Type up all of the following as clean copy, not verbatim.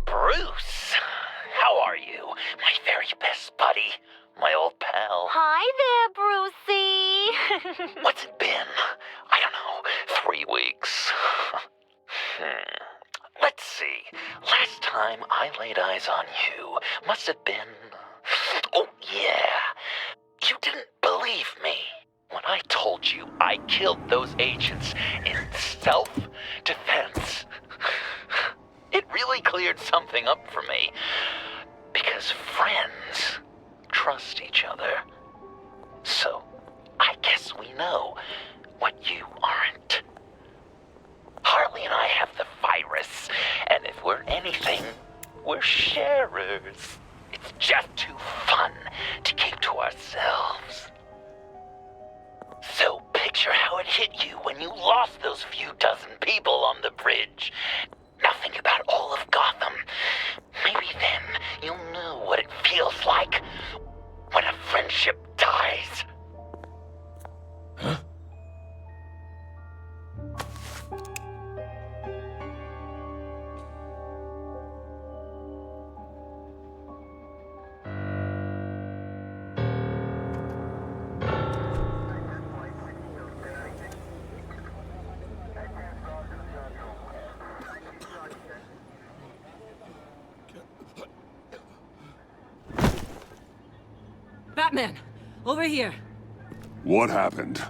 Bruce, how are you? My very best buddy, my old pal. Hi there, Brucey. What's it been? I don't know, 3 weeks. Let's see. Last time I laid eyes on you must have been... Oh, yeah. You didn't believe me when I told you I killed those agents in self-defense. It really cleared something up for me. Because friends trust each other. So, I guess we know what you aren't. Harley and I have the virus, and if we're anything, we're sharers. It's just too fun to keep to ourselves. So picture how it hit you when you lost those few dozen people on the bridge. Now think about all of Gotham. Maybe then you'll know what it feels like when a friendship dies. Huh? Batman! Over here! What happened?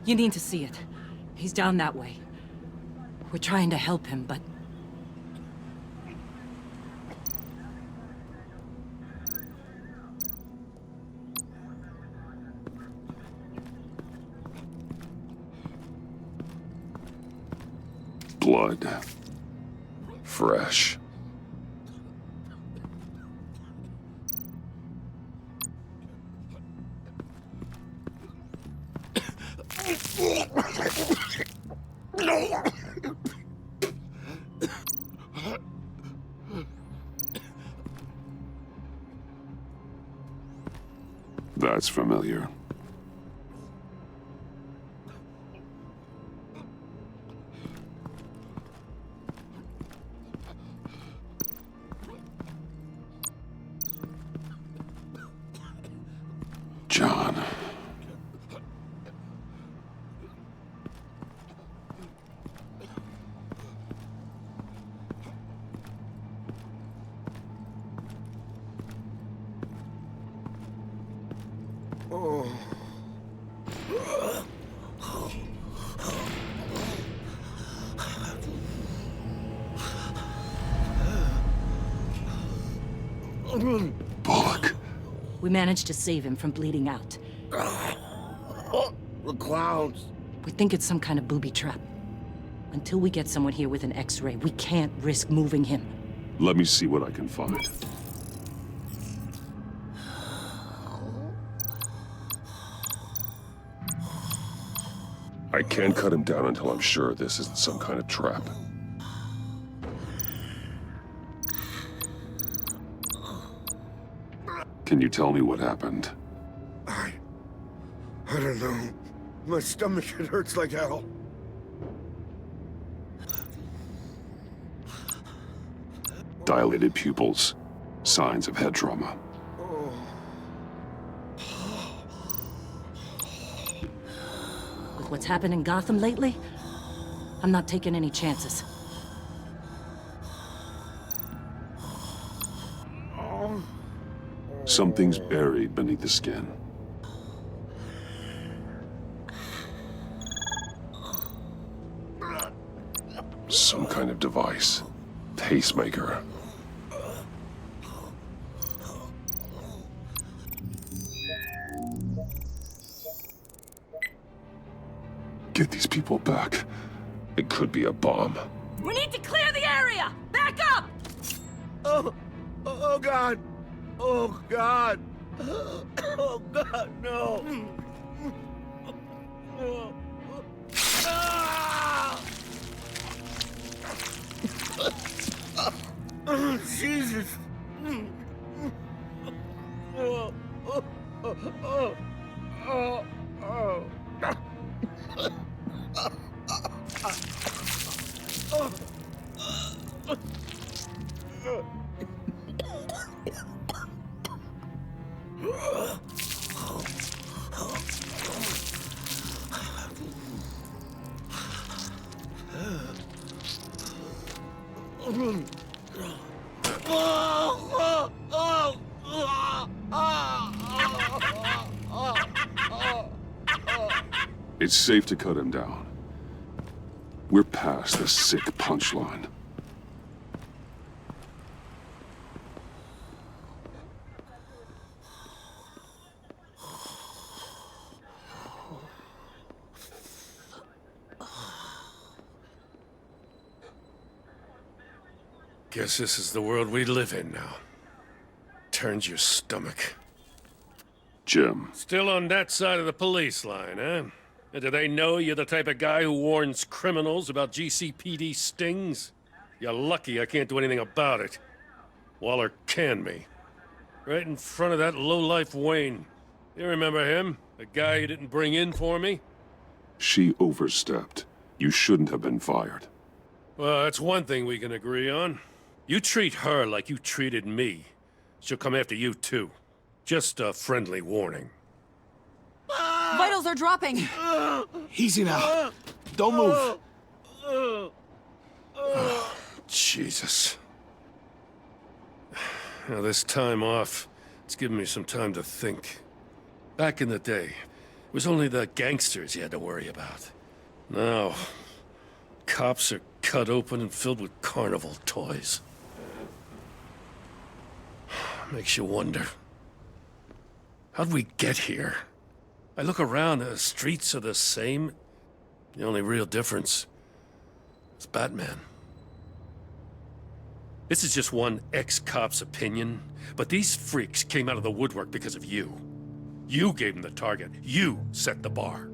You need to see it. He's down that way. We're trying to help him, but... Blood. Fresh. That's familiar. John. Bullock. We managed to save him from bleeding out. The clowns. We think it's some kind of booby trap. Until we get someone here with an X-ray, we can't risk moving him. Let me see what I can find. I can't cut him down until I'm sure this isn't some kind of trap. Can you tell me what happened? I don't know. My stomach, it hurts like hell. Dilated pupils. Signs of head trauma. With what's happened in Gotham lately, I'm not taking any chances. Something's buried beneath the skin. Some kind of device. Pacemaker. Get these people back. It could be a bomb. We need to clear the area! Back up! Oh God. Oh God. Oh God, no. Oh, Jesus. It's safe to cut him down. We're past the sick punchline. Guess this is the world we live in now. Turns your stomach. Jim, Still on that side of the police line, huh? And do they know you're the type of guy who warns criminals about GCPD stings? You're lucky I can't do anything about it. Waller canned me. Right in front of that lowlife Wayne. You remember him? The guy you didn't bring in for me? she overstepped. You shouldn't have been fired. Well, that's one thing we can agree on. You treat her like you treated me. She'll come after you, too. Just a friendly warning. Vitals are dropping. Easy now. Don't move. Jesus. Now, this time off, it's given me some time to think. Back in the day, it was only the gangsters you had to worry about. Now, cops are cut open and filled with carnival toys. Makes you wonder. How'd we get here? I look around, the streets are the same. The only real difference is Batman. This is just one ex-cop's opinion, but these freaks came out of the woodwork because of you. You gave them the target. You set the bar.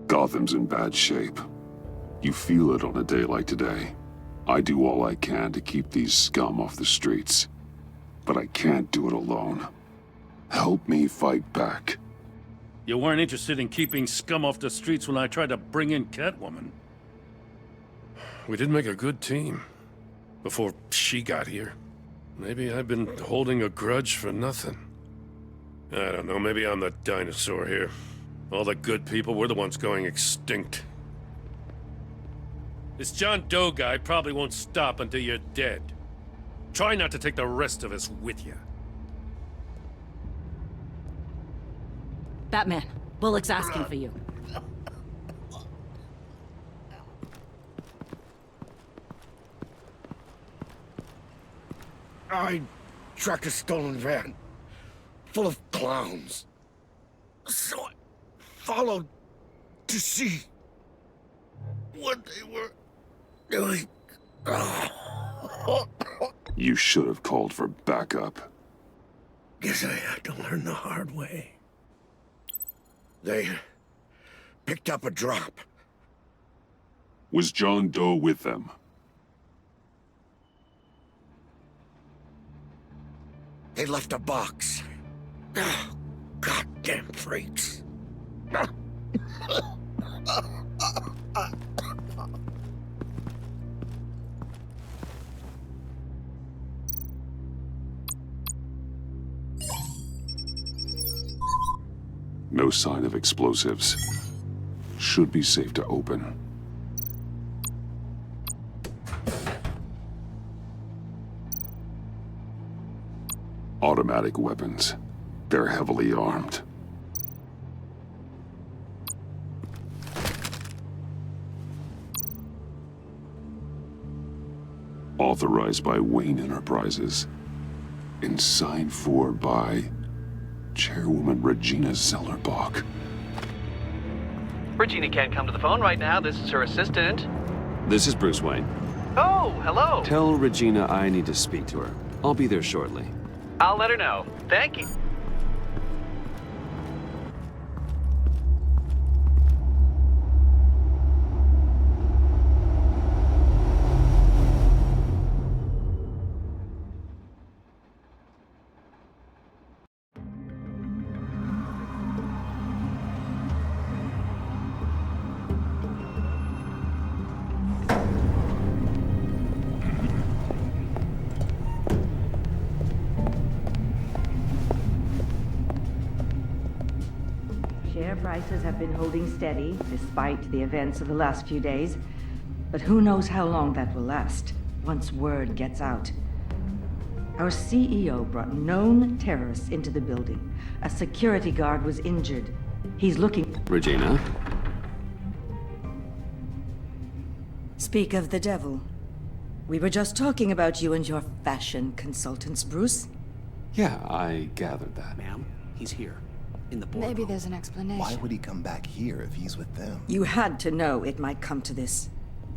Gotham's in bad shape. You feel it on a day like today. I do all I can to keep these scum off the streets, but I can't do it alone. Help me fight back. You weren't interested in keeping scum off the streets when I tried to bring in Catwoman. We did make a good team. Before she got here. Maybe I've been holding a grudge for nothing. I don't know, maybe I'm the dinosaur here. All the good people, we're the ones going extinct. This John Doe guy probably won't stop until you're dead. Try not to take the rest of us with you. Batman, Bullock's asking for you. I tracked a stolen van, full of clowns. So I followed to see what they were doing. You should have called for backup. Guess I had to learn the hard way. They picked up a drop. Was John Doe with them? They left a box. Oh, goddamn freaks. No sign of explosives. Should be safe to open. Automatic weapons. They're heavily armed. Authorized by Wayne Enterprises. And signed for by Chairwoman Regina Zellerbach. Regina can't come to the phone right now. This is her assistant. This is Bruce Wayne. Oh, hello. Tell Regina I need to speak to her. I'll be there shortly. I'll let her know. Thank you. prices have been holding steady, despite the events of the last few days. But who knows how long that will last, once word gets out. Our CEO brought known terrorists into the building. A security guard was injured. He's looking... Regina? Speak of the devil. We were just talking about you and your fashion consultants, Bruce. Yeah, I gathered that. Ma'am, he's here. In the boardroom. Maybe there's an explanation. Why would he come back here if he's with them? You had to know it might come to this.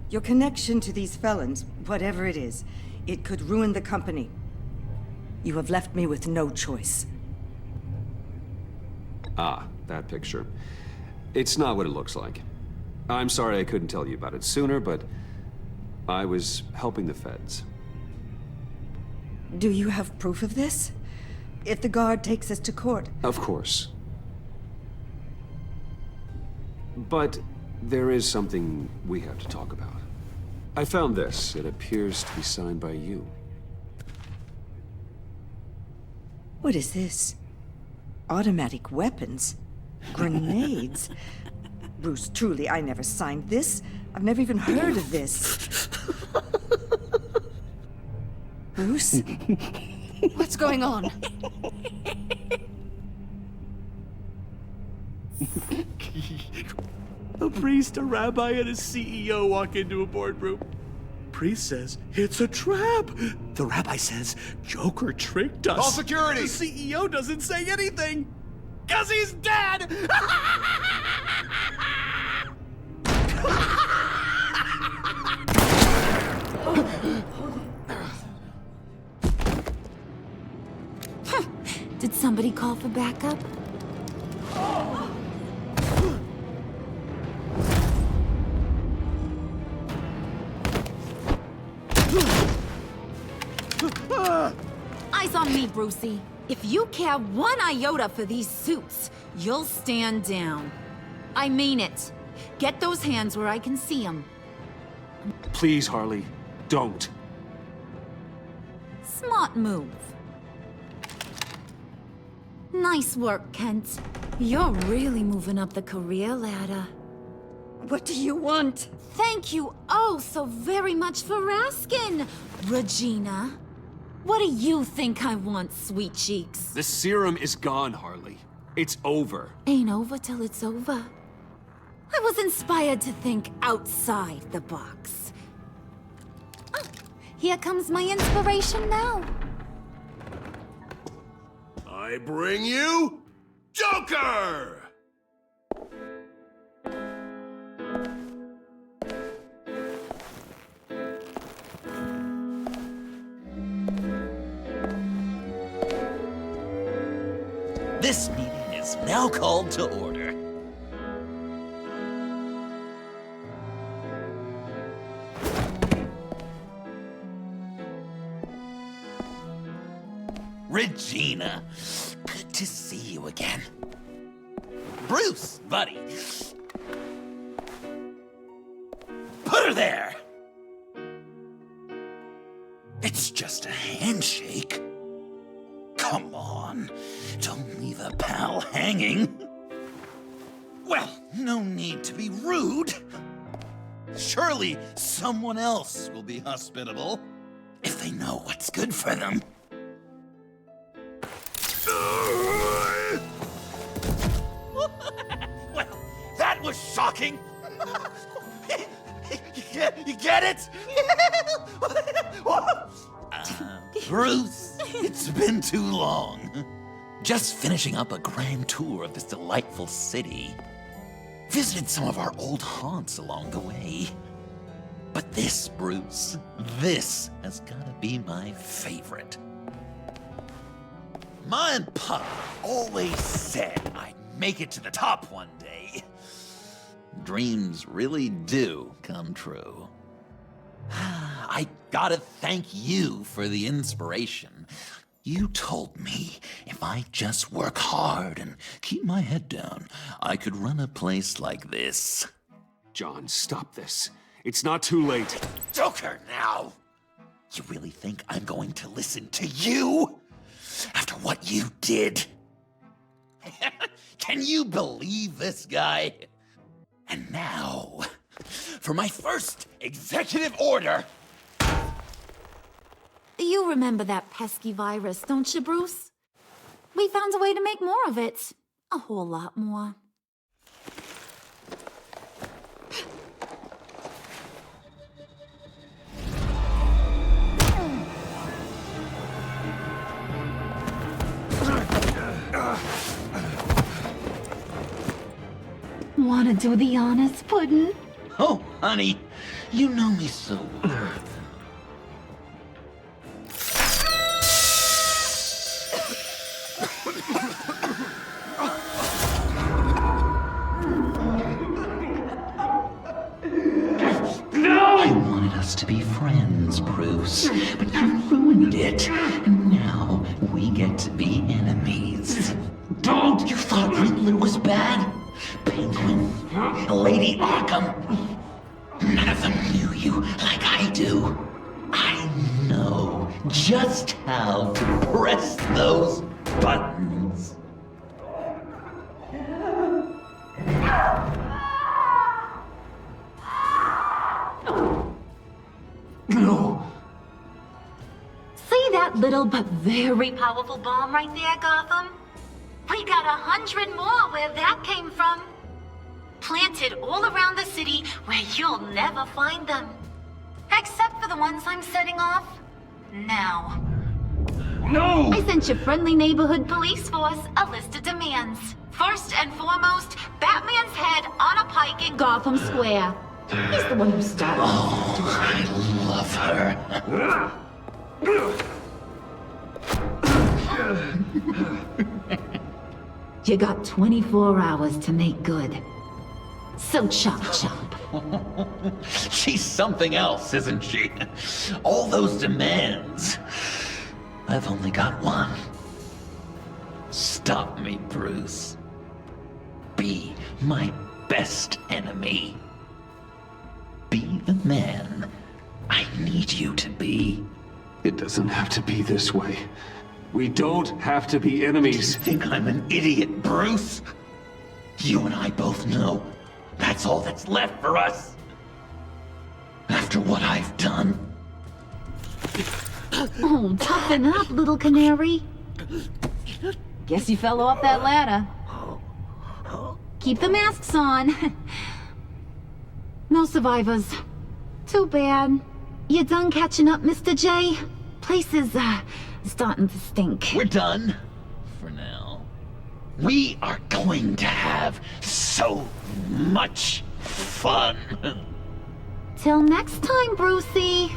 Your connection to these felons, whatever it is, it could ruin the company. You have left me with no choice. Ah, that picture. It's not what it looks like. I'm sorry I couldn't tell you about it sooner, but I was helping the feds. Do you have proof of this? If the guard takes us to court? Of course. But there is something we have to talk about. I found this. It appears to be signed by you. What is this? Automatic weapons? Grenades? Bruce, truly, I never signed this. I've never even heard of this. Bruce? What's going on? A priest, a rabbi, and a CEO walk into a boardroom. Priest says, it's a trap. The rabbi says, Joker tricked us. Call security! The CEO doesn't say anything, 'cause he's dead! Did somebody call for backup? Eyes on me, Brucey. If you care one iota for these suits, you'll stand down. I mean it. Get those hands where I can see them. Please, Harley, don't. Smart move. Nice work, Kent. You're really moving up the career ladder. What do you want? Thank you oh so very much for asking, Regina. What do you think I want, sweet cheeks? The serum is gone, Harley. It's over. Ain't over till it's over. I was inspired to think outside the box. Oh, here comes my inspiration now. I bring you Joker! This meeting is now called to order. Regina, good to see you again. Bruce, buddy. Put her there! It's just a handshake. Come on, don't leave a pal hanging. Well, no need to be rude. Surely someone else will be hospitable if they know what's good for them. Well, that was shocking. You get it? Bruce, it's been too long. Just finishing up a grand tour of this delightful city. Visited some of our old haunts along the way. But this, Bruce, this has gotta be my favorite. Ma and Pop always said I'd make it to the top one day. Dreams really do come true. I gotta thank you for the inspiration. You told me if I just work hard and keep my head down, I could run a place like this. John, stop this. It's not too late. Joker now! You really think I'm going to listen to you? After what you did? Can you believe this guy? And now, for my first executive order. You remember that pesky virus, don't you, Bruce? We found a way to make more of it. A whole lot more. Wanna do the honors, Puddin'? Oh, honey, you know me so well. I wanted us to be friends, Bruce, but you ruined it. And now we get to be enemies. Don't! You thought Riddler was bad? Penguin, Lady Arkham. None of them knew you like I do. I know just how to press those buttons. No. See that little but very powerful bomb right there, Gotham? We got 100 more where that came from. Planted all around the city where you'll never find them. Except for the ones I'm setting off now. No! I sent your friendly neighborhood police force a list of demands. First and foremost, Batman's head on a pike in Gotham Square. He's the one who started. Oh, I love her. You got 24 hours to make good. So chop chop. She's something else, isn't she? All those demands. I've only got one. Stop me, Bruce. Be my best enemy. Be the man I need you to be. It doesn't have to be this way. We don't have to be enemies. You think I'm an idiot, Bruce? You and I both know that's all that's left for us. After what I've done. Oh, toughen up, little canary. Guess you fell off that ladder. Keep the masks on. No survivors. Too bad. You done catching up, Mr. J? Place is, starting to stink. We're done. For now. We are going to have so much fun. Till next time, Brucey.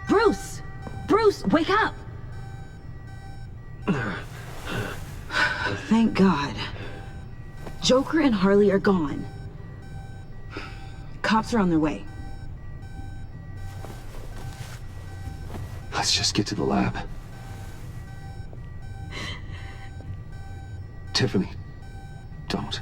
Bruce! Bruce, wake up! Thank God. Joker and Harley are gone. Cops are on their way. Let's just get to the lab. Tiffany, don't.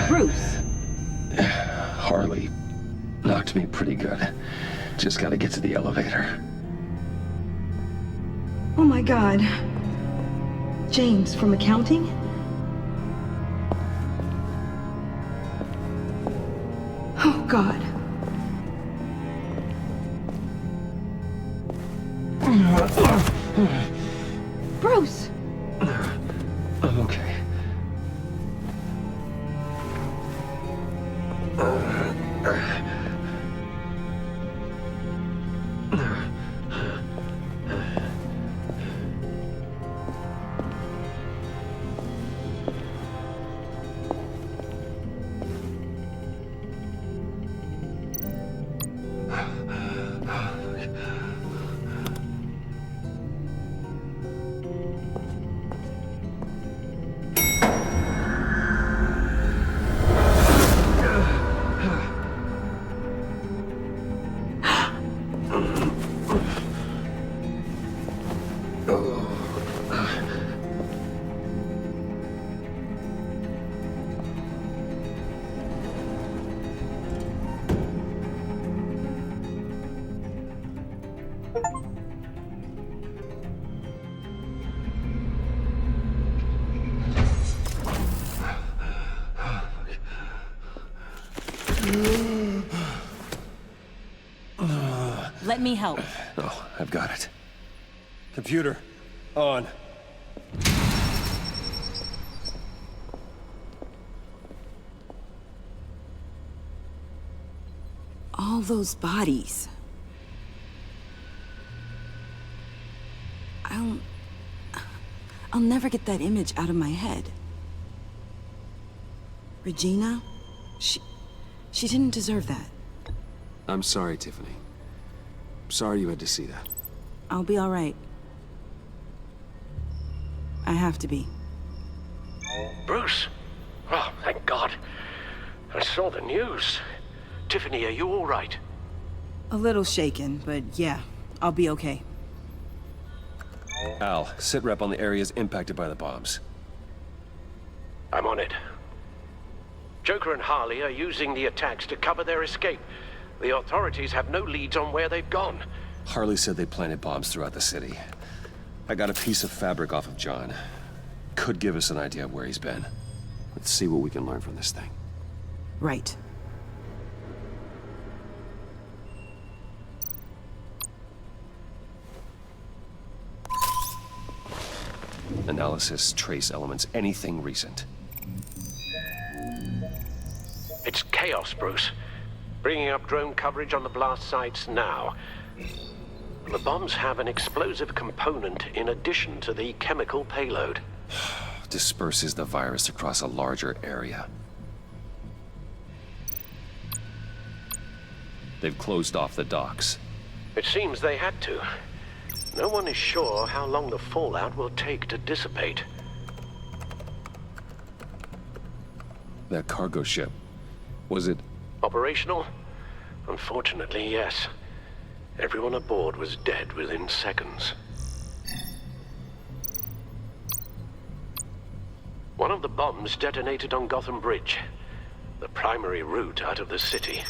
Bruce! Harley knocked me pretty good. Just gotta get to the elevator. Oh my God. James from accounting? Oh God. Bruce! I'm okay. Let me help. Oh, I've got it. Computer, on. All those bodies. I'll never get that image out of my head. Regina? She didn't deserve that. I'm sorry, Tiffany. Sorry you had to see that. I'll be all right. I have to be. Bruce? Oh, thank God. I saw the news. Tiffany, are you all right? A little shaken, but yeah, I'll be okay. Al, sit rep on the areas impacted by the bombs. I'm on it. Joker and Harley are using the attacks to cover their escape. The authorities have no leads on where they've gone. Harley said they planted bombs throughout the city. I got a piece of fabric off of John. Could give us an idea of where he's been. Let's see what we can learn from this thing. Right. Analysis, trace elements, anything recent. It's chaos, Bruce. Bringing up drone coverage on the blast sites now. The bombs have an explosive component in addition to the chemical payload. Disperses the virus across a larger area. They've closed off the docks. It seems they had to. No one is sure how long the fallout will take to dissipate. That cargo ship, was it... Operational? Unfortunately, yes. Everyone aboard was dead within seconds. One of the bombs detonated on Gotham Bridge, the primary route out of the city.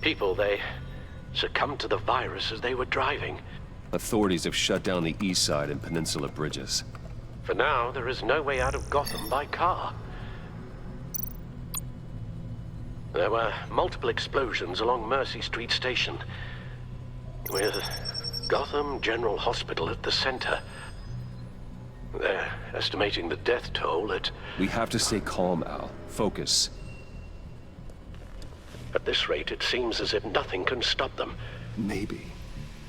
People, they succumbed to the virus as they were driving. Authorities have shut down the east side and peninsula bridges. For now, there is no way out of Gotham by car. There were multiple explosions along Mercy Street Station, with Gotham General Hospital at the center. They're estimating the death toll at... We have to stay calm, Al. Focus. At this rate, it seems as if nothing can stop them. Maybe.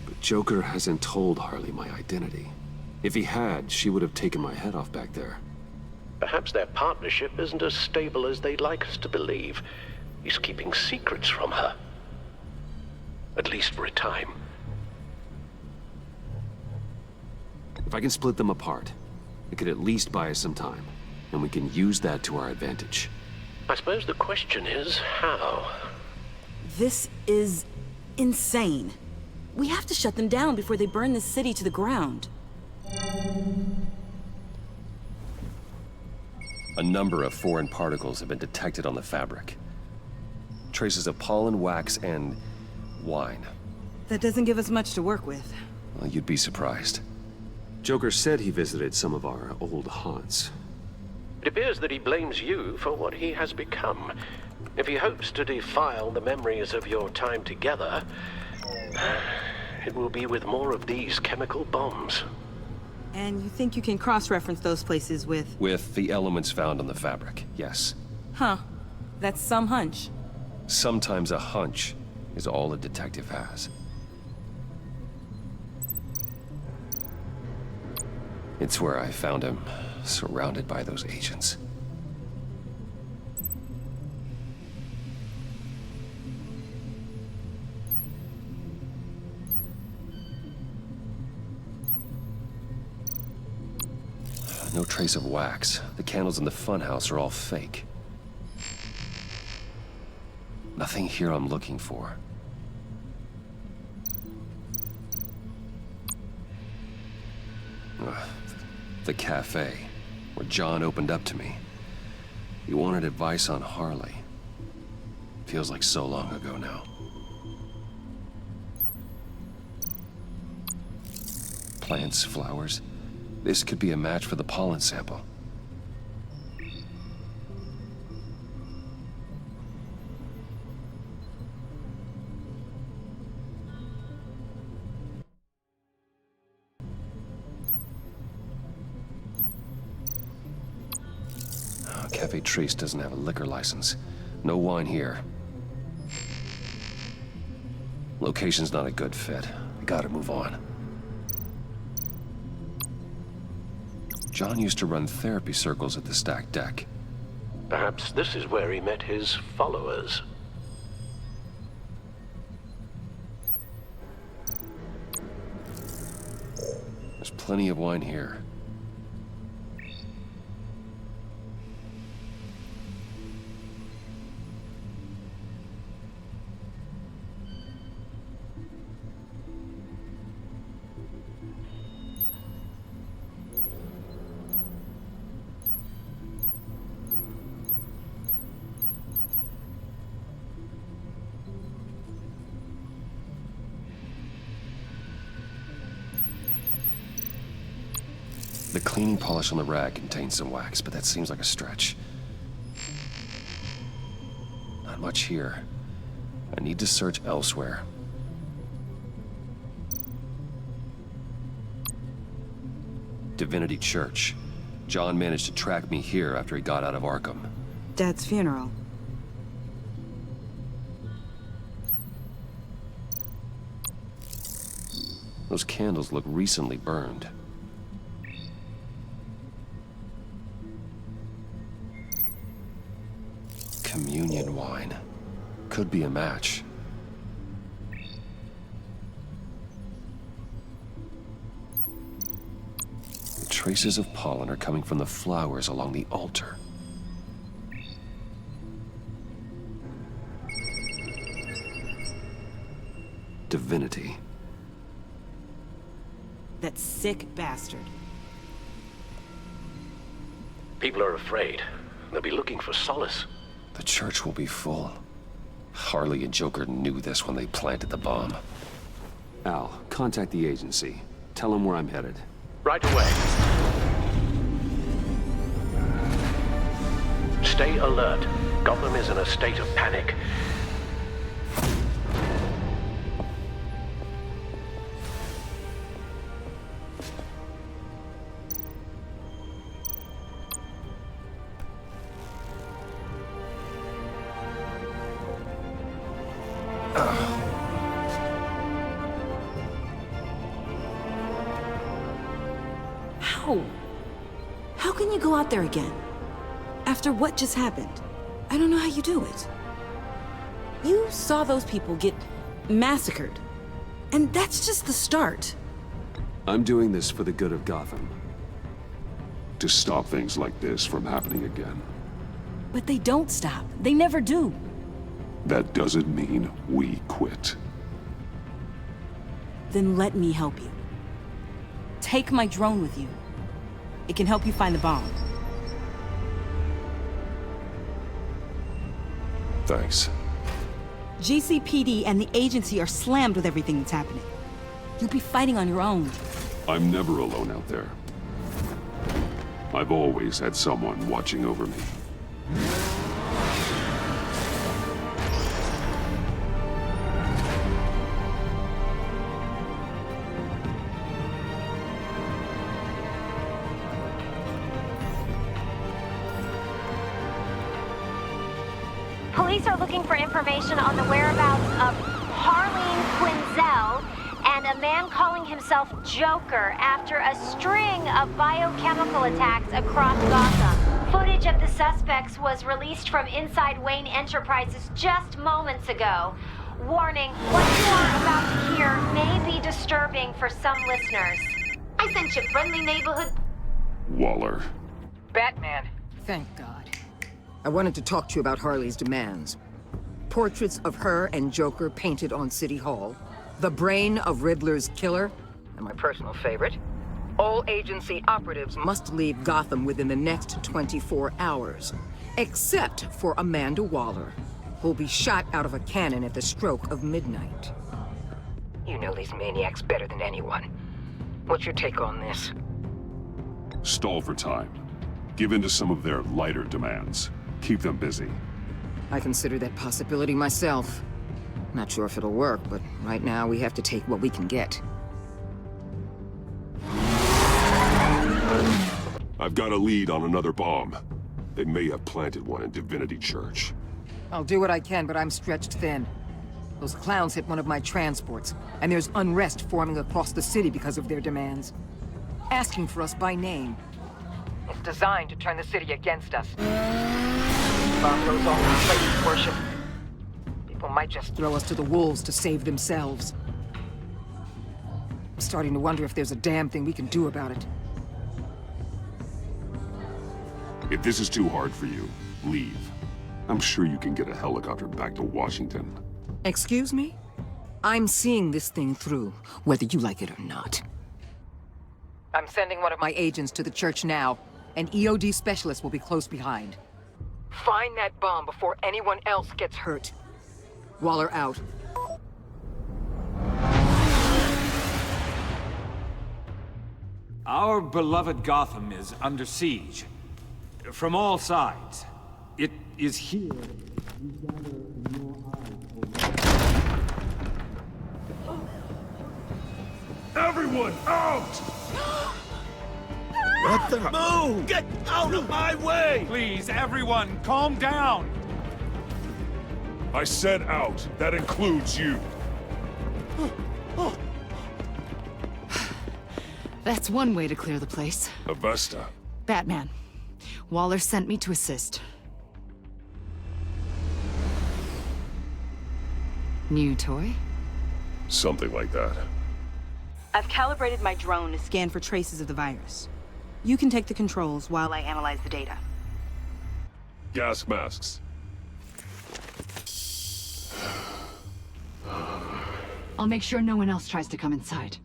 But Joker hasn't told Harley my identity. If he had, she would have taken my head off back there. Perhaps their partnership isn't as stable as they'd like us to believe. He's keeping secrets from her. At least for a time. If I can split them apart, it could at least buy us some time. And we can use that to our advantage. I suppose the question is, how? This is insane. We have to shut them down before they burn this city to the ground. A number of foreign particles have been detected on the fabric. Traces of pollen, wax, and wine. That doesn't give us much to work with. Well, you'd be surprised. Joker said he visited some of our old haunts. It appears that he blames you for what he has become. If he hopes to defile the memories of your time together, it will be with more of these chemical bombs. And you think you can cross-reference those places with... With the elements found on the fabric, yes. Huh. That's some hunch. Sometimes a hunch is all a detective has. It's where I found him, surrounded by those agents. No trace of wax. The candles in the funhouse are all fake. Nothing here I'm looking for. The cafe, where John opened up to me. He wanted advice on Harley. Feels like so long ago now. plants, flowers. This could be a match for the pollen sample. Cafe Trace doesn't have a liquor license. No wine here. Location's not a good fit. I gotta move on. John used to run therapy circles at the Stacked Deck. Perhaps this is where he met his followers. There's plenty of wine here. The cleaning polish on the rag contains some wax, but that seems like a stretch. Not much here. I need to search elsewhere. Divinity Church. John managed to track me here after he got out of Arkham. Dad's funeral. Those candles look recently burned. Communion wine. Could be a match. The traces of pollen are coming from the flowers along the altar. Divinity. That sick bastard. People are afraid. They'll be looking for solace. The church will be full. Harley and Joker knew this when they planted the bomb. Al, contact the agency. Tell them where I'm headed. Right away. Stay alert. Gotham is in a state of panic. How can you go out there again? After what just happened? I don't know how you do it. You saw those people get massacred. And that's just the start. I'm doing this for the good of Gotham. To stop things like this from happening again. But they don't stop. They never do. That doesn't mean we quit. Then let me help you. Take my drone with you. It can help you find the bomb. Thanks. GCPD and the agency are slammed with everything that's happening. You'll be fighting on your own. I'm never alone out there. I've always had someone watching over me. Police are looking for information on the whereabouts of Harley Quinn and a man calling himself Joker after a string of biochemical attacks across Gotham. Footage of the suspects was released from inside Wayne Enterprises just moments ago. Warning, what you are about to hear may be disturbing for some listeners. I sent you friendly neighborhood... Waller. Batman. Thank God. I wanted to talk to you about Harley's demands. Portraits of her and Joker painted on City Hall. The brain of Riddler's killer. And my personal favorite. All agency operatives must leave Gotham within the next 24 hours. Except for Amanda Waller, who'll be shot out of a cannon at the stroke of midnight. You know these maniacs better than anyone. What's your take on this? Stall for time. Give in to some of their lighter demands. Keep them busy. I consider that possibility myself. Not sure if it'll work, but right now we have to take what we can get. I've got a lead on another bomb. They may have planted one in Divinity Church. I'll do what I can, but I'm stretched thin. Those clowns hit one of my transports, and there's unrest forming across the city because of their demands. Asking for us by name. It's designed to turn the city against us. Bomb goes off in Satan's worship. People might just throw us to the wolves to save themselves. I'm starting to wonder if there's a damn thing we can do about it. If this is too hard for you, leave. I'm sure you can get a helicopter back to Washington. Excuse me? I'm seeing this thing through, whether you like it or not. I'm sending one of my agents to the church now. An EOD specialist will be close behind. Find that bomb before anyone else gets hurt. Waller out. Our beloved Gotham is under siege. From all sides. It is here we gather in your eyes. Everyone, out! What the? Move! Get out of my way! Please, everyone, calm down! I said out. That includes you. That's one way to clear the place. Avesta. Batman. Waller sent me to assist. New toy? Something like that. I've calibrated my drone to scan for traces of the virus. You can take the controls while I analyze the data. Gas masks. I'll make sure no one else tries to come inside.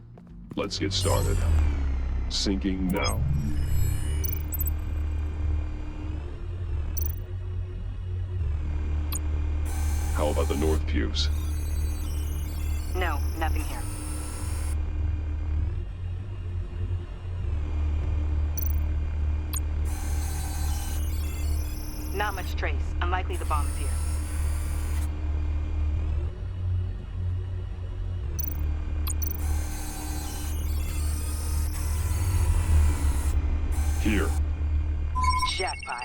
Let's get started. Syncing now. How about the north pews? No, nothing here. Not much trace. Unlikely the bomb is here. Here. Jackpot.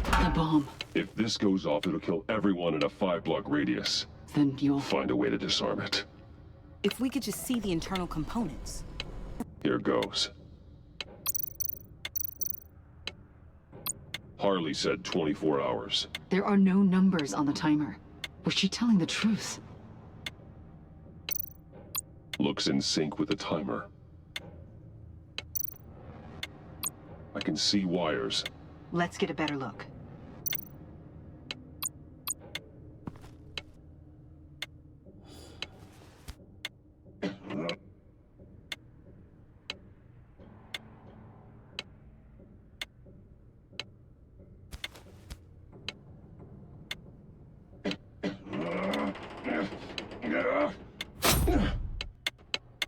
The bomb. If this goes off, it'll kill everyone in a 5-block radius. Then you'll Find a way to disarm it. If we could just see the internal components. Here goes. Harley said 24 hours. There are no numbers on the timer. Was she telling the truth? Looks in sync with the timer. I can see wires. Let's get a better look.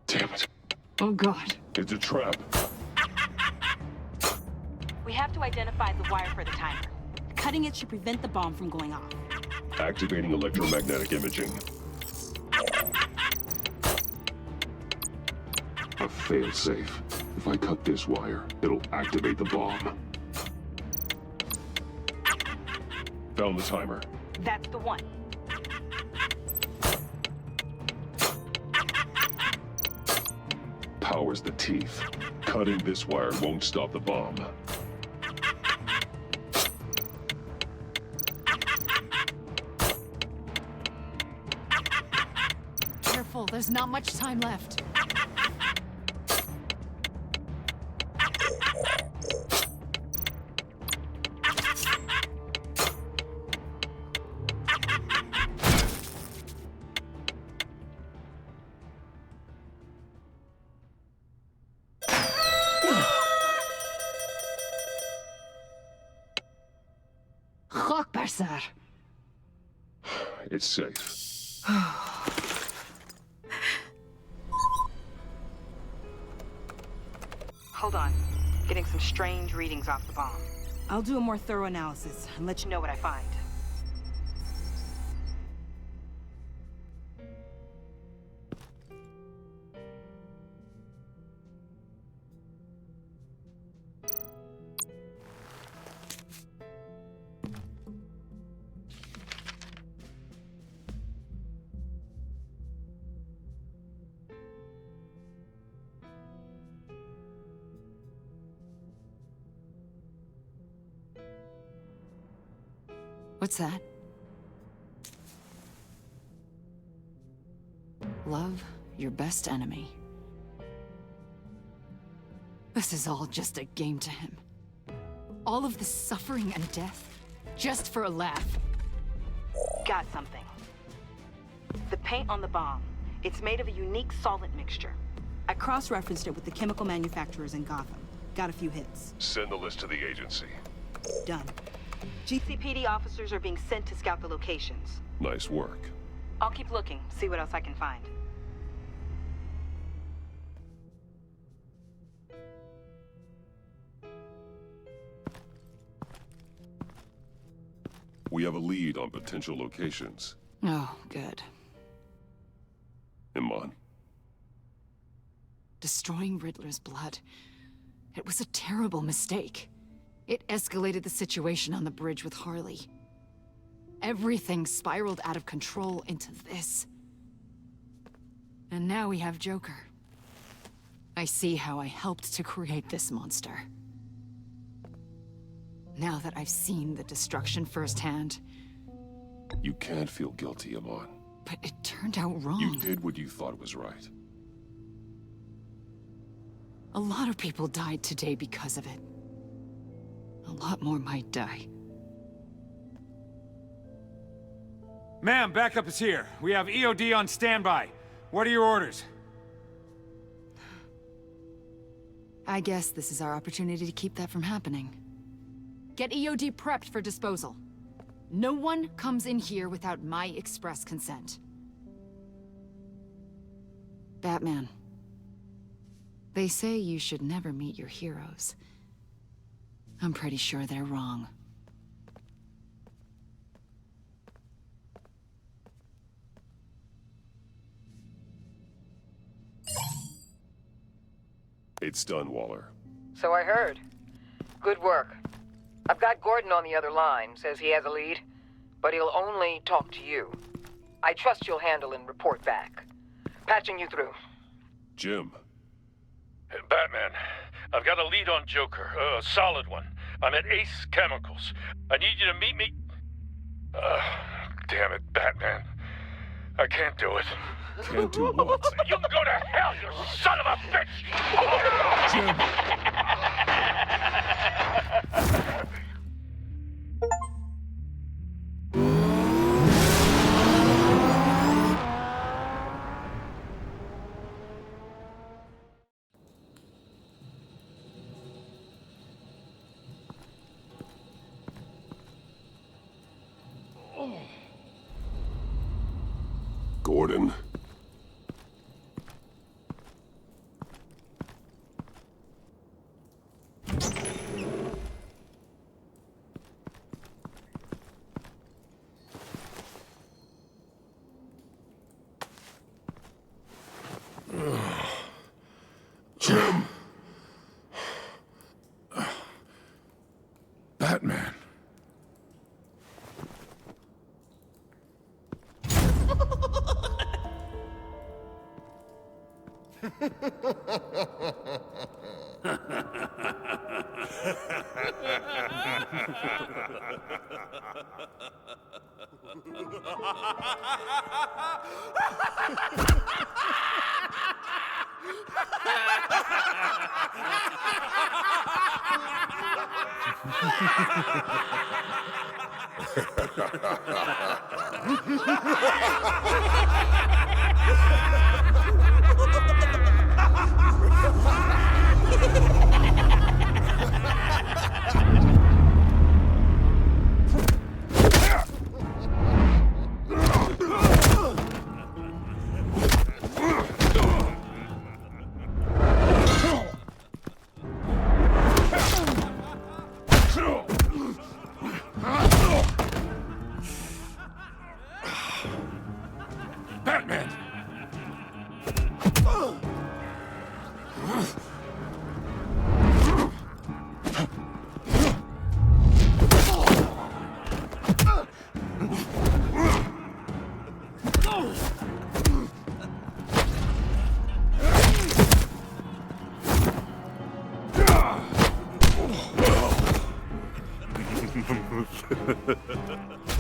Damn it. Oh, God. It's a trap. We have to identify the wire for the timer. Cutting it should prevent the bomb from going off. Activating electromagnetic imaging. A failsafe. If I cut this wire, it'll activate the bomb. Found the timer. That's the one. Power's the teeth. Cutting this wire won't stop the bomb. Careful, there's not much time left. What's that? It's safe. Hold on. Getting some strange readings off the bomb. I'll do a more thorough analysis and let you know what I find. What's that? Love your best enemy. This is all just a game to him. All of this suffering and death, just for a laugh. Got something. The paint on the bomb. It's made of a unique solvent mixture. I cross-referenced it with the chemical manufacturers in Gotham. Got a few hits. Send the list to the agency. Done. GCPD officers are being sent to scout the locations. Nice work. I'll keep looking, see what else I can find. We have a lead on potential locations. Oh, good. Iman. Destroying Riddler's blood. It was a terrible mistake. It escalated the situation on the bridge with Harley. Everything spiraled out of control into this. And now we have Joker. I see how I helped to create this monster. Now that I've seen the destruction firsthand... You can't feel guilty, Iman. But it turned out wrong. You did what you thought was right. A lot of people died today because of it. A lot more might die. Ma'am, backup is here. We have EOD on standby. What are your orders? I guess this is our opportunity to keep that from happening. Get EOD prepped for disposal. No one comes in here without my express consent. Batman. They say you should never meet your heroes. I'm pretty sure they're wrong. It's done, Waller. So I heard. Good work. I've got Gordon on the other line, says he has a lead, but he'll only talk to you. I trust you'll handle and report back. Patching you through. Jim. Batman, I've got a lead on Joker, a solid one. I'm at Ace Chemicals. I need you to meet me... damn it, Batman. I can't do it. Can't do what? You can go to hell, you son of a bitch! Jim! Gordon. Jim. Batman.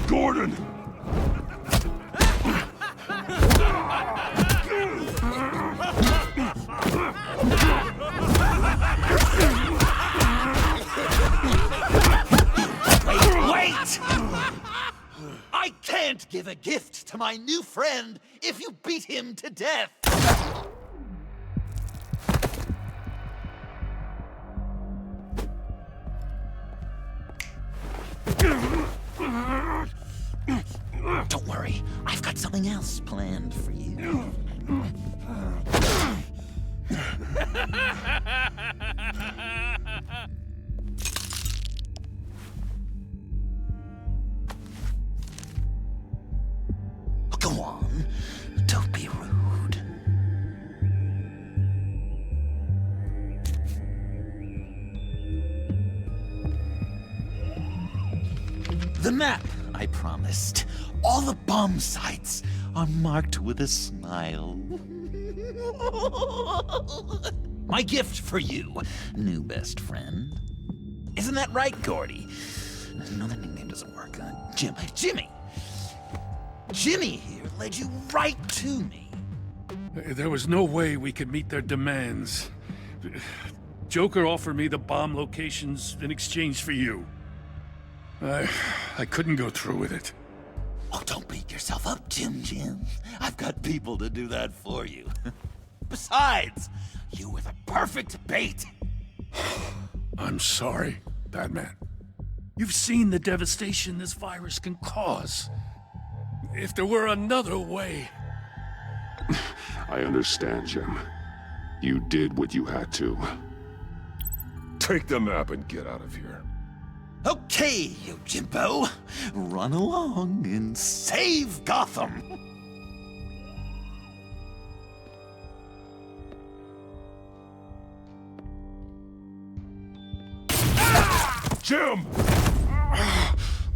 Gordon! Wait! I can't give a gift to my new friend if you beat him to death! Don't worry, I've got something else planned for you. Go on, don't be rude. The map I promised. All the bomb sites are marked with a smile. My gift for you, new best friend. Isn't that right, Gordy? No, that nickname doesn't work. Jimmy! Jimmy here led you right to me. There was no way we could meet their demands. Joker offered me the bomb locations in exchange for you. I couldn't go through with it. Oh, don't beat yourself up, Jim. I've got people to do that for you. Besides, you were the perfect bait. I'm sorry, Batman. You've seen the devastation this virus can cause. If there were another way... I understand, Jim. You did what you had to. Take the map and get out of here. Okay, you Jimbo. Run along and save Gotham. Jim!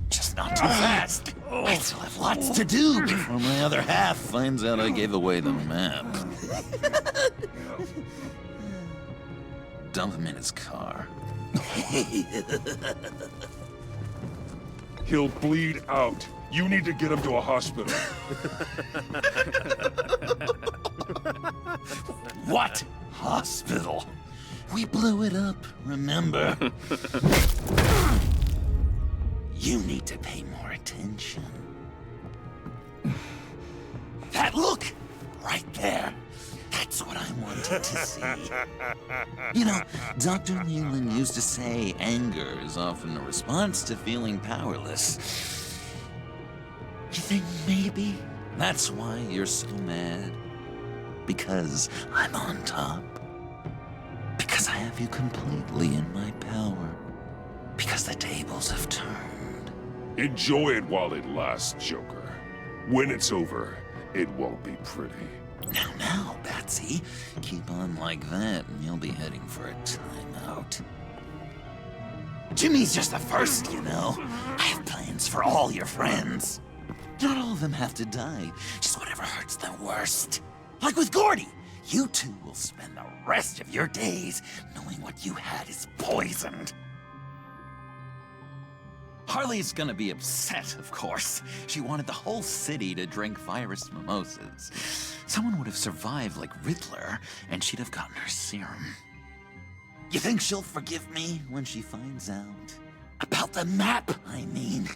Just not too fast. I still have lots to do before my other half finds out I gave away the map. Dump him in his car. He'll bleed out. You need to get him to a hospital. What hospital? We blew it up, remember? You need to pay more attention. That look! Right there. That's what I wanted to see. You know, Dr. Leland used to say anger is often a response to feeling powerless. You think maybe that's why you're so mad? Because I'm on top? Because I have you completely in my power? Because the tables have turned? Enjoy it while it lasts, Joker. When it's over, it won't be pretty. Now, Batsy, keep on like that and you'll be heading for a timeout. Jimmy's just the first, you know. I have plans for all your friends. Not all of them have to die, just whatever hurts them worst. Like with Gordy, you two will spend the rest of your days knowing what you had is poisoned. Harley's gonna be upset, of course. She wanted the whole city to drink virus mimosas. Someone would have survived like Riddler, and she'd have gotten her serum. You think she'll forgive me when she finds out? About the map, I mean.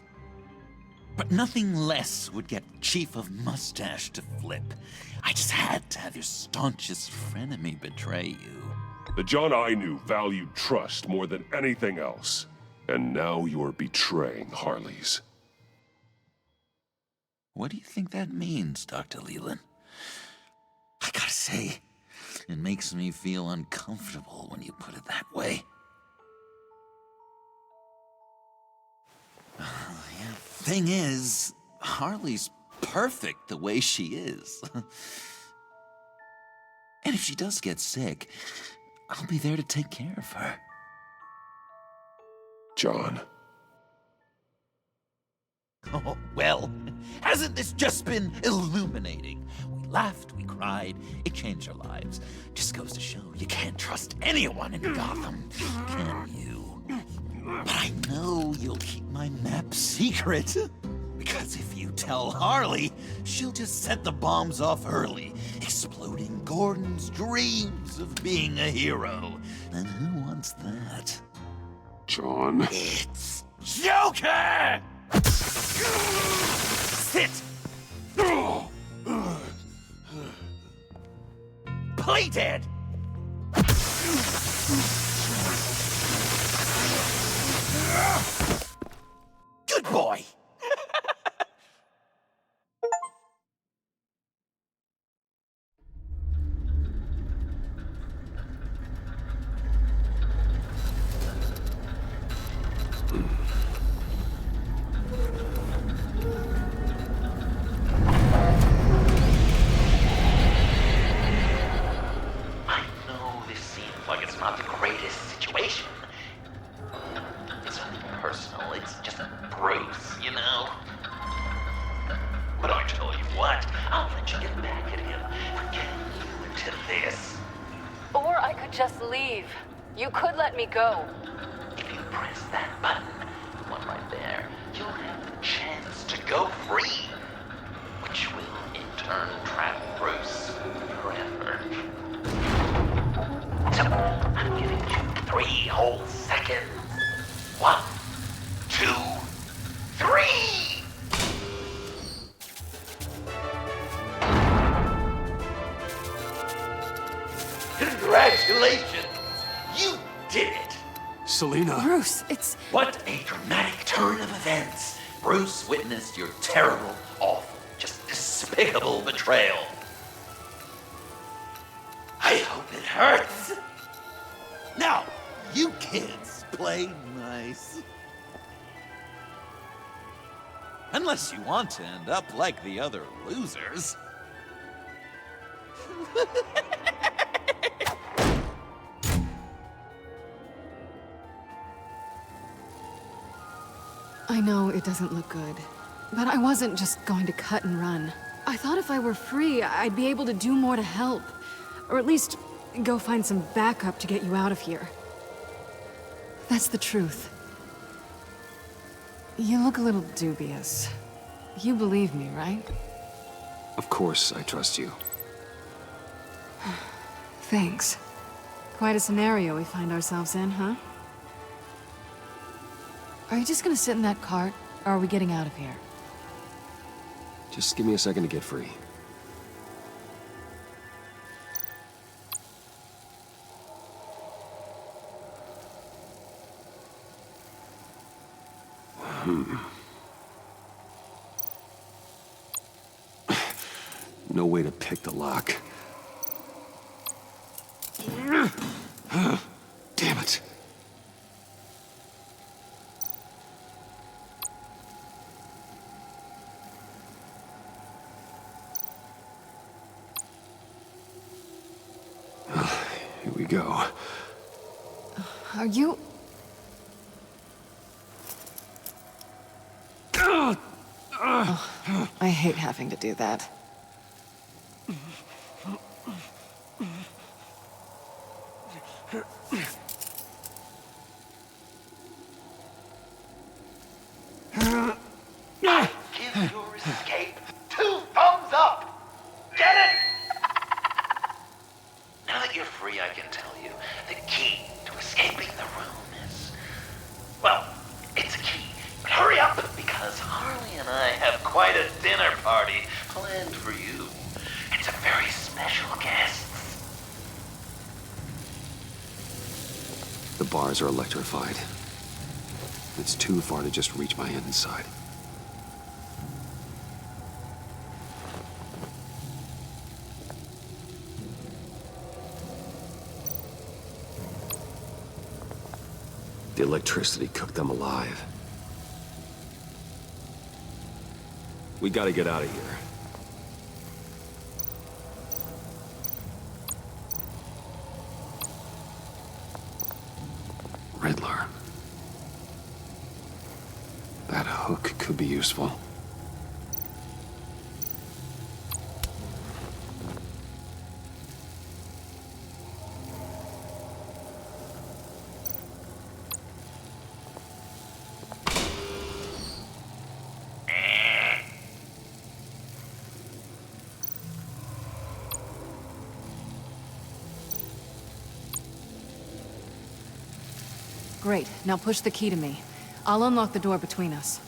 But nothing less would get Chief of Mustache to flip. I just had to have your staunchest frenemy betray you. The John I knew valued trust more than anything else. And now you're betraying Harley's. What do you think that means, Dr. Leland? I gotta say, it makes me feel uncomfortable when you put it that way. Thing is, Harley's perfect the way she is. And if she does get sick, I'll be there to take care of her. John. Oh, well, hasn't this just been illuminating? We laughed, we cried, it changed our lives. Just goes to show you can't trust anyone in Gotham, can you? But I know you'll keep my map secret. Because if you tell Harley, she'll just set the bombs off early, exploding Gordon's dreams of being a hero. And who wants that? John. It's Joker! Sit! Play dead! Good boy! I know this seems like it's not the greatest situation. It's nothing personal, it's just Bruce, you know? But I tell you what, I'll let you get back at him for getting you into this. Or I could just leave. You could let me go. If you press that button, the one right there, you'll have the chance to go free. Which will, in turn, trap Bruce forever. So, I'm giving you 3 whole seconds. 1, 2, 3! Congratulations! You did it! Selena! Bruce, it's... What a dramatic turn of events! Bruce witnessed your terrible, awful, just despicable betrayal. I hope it hurts! Now, you kids play nice. Unless you want to end up like the other losers. I know it doesn't look good, but I wasn't just going to cut and run. I thought if I were free, I'd be able to do more to help. Or at least, go find some backup to get you out of here. That's the truth. You look a little dubious. You believe me, right? Of course, I trust you. Thanks. Quite a scenario we find ourselves in, huh? Are you just gonna sit in that cart, or are we getting out of here? Just give me a second to get free. No way to pick the lock. Damn it. Here we go. Are you... Oh, I hate having to do that. Give your escape 2 thumbs up! Get it? Now that you're free, I can tell you the key to escaping the room is... Well, it's a key, but hurry up, because Harley and I have quite a dinner party planned for you. And some very special guests. The bars are electrified. It's too far to just reach my hand inside. The electricity cooked them alive. We gotta get out of here. Riddler. That hook could be useful. Great. Now push the key to me. I'll unlock the door between us.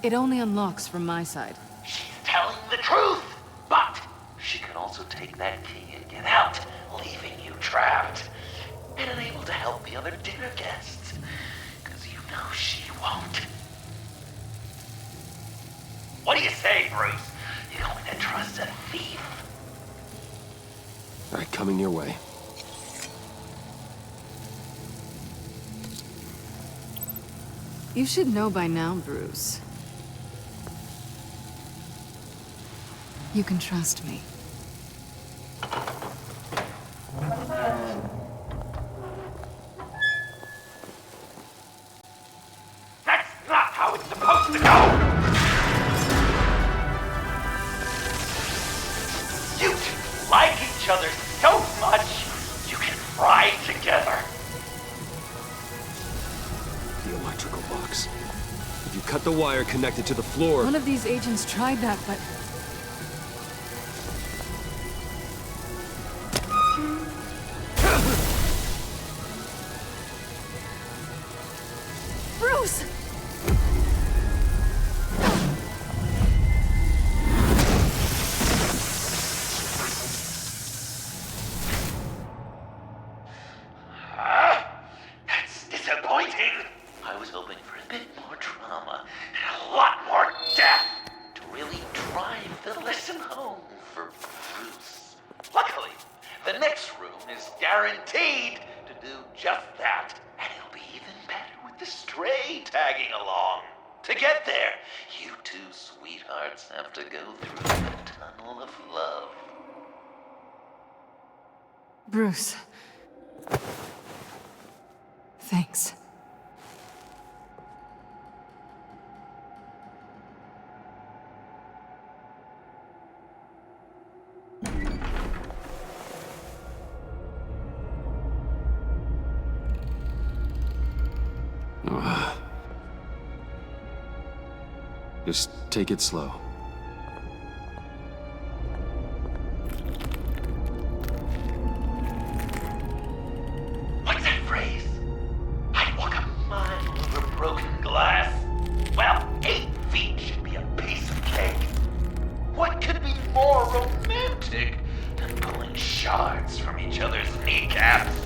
It only unlocks from my side. She's telling the truth, but she could also take that key and get out, leaving you trapped and unable to help the other dinner guests. Because you know she won't. What do you say, Bruce? You going to trust a thief? All right, coming your way. You should know by now, Bruce. You can trust me. That's not how it's supposed to go! You two like each other so much, you can fry together. The electrical box. If you cut the wire connected to the floor... One of these agents tried that, but... Bruce! That's disappointing. I was hoping for a bit more drama and a lot more death to really drive the lesson home for Bruce. Luckily, the next room is guaranteed to do just that, and it'll be even better with the stray tagging along. To get there, you two sweethearts have to go through the tunnel of love. Bruce. Thanks. Just take it slow. What's that phrase? I'd walk a mile over broken glass. Well, 8 feet should be a piece of cake. What could be more romantic than pulling shards from each other's kneecaps?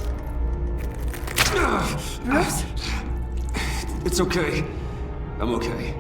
Bruce? It's okay. I'm okay.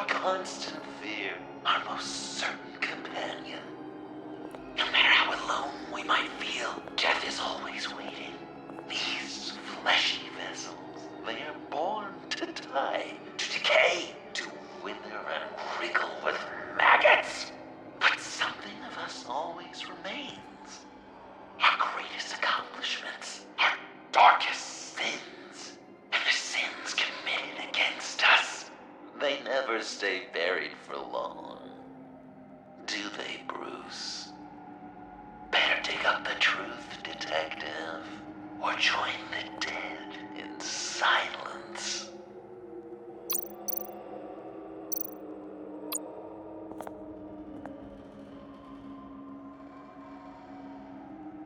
Constant fear, our most certain companion. No matter how alone we might feel, death is always waiting. These fleshy vessels, they are born to die, to decay, to wither and wriggle with maggots. But something of us always remains. Our greatest accomplishments, our darkest sins, and the sins committed against us. They never stay buried for long. Do they, Bruce? Better dig up the truth, detective, or join the dead in silence.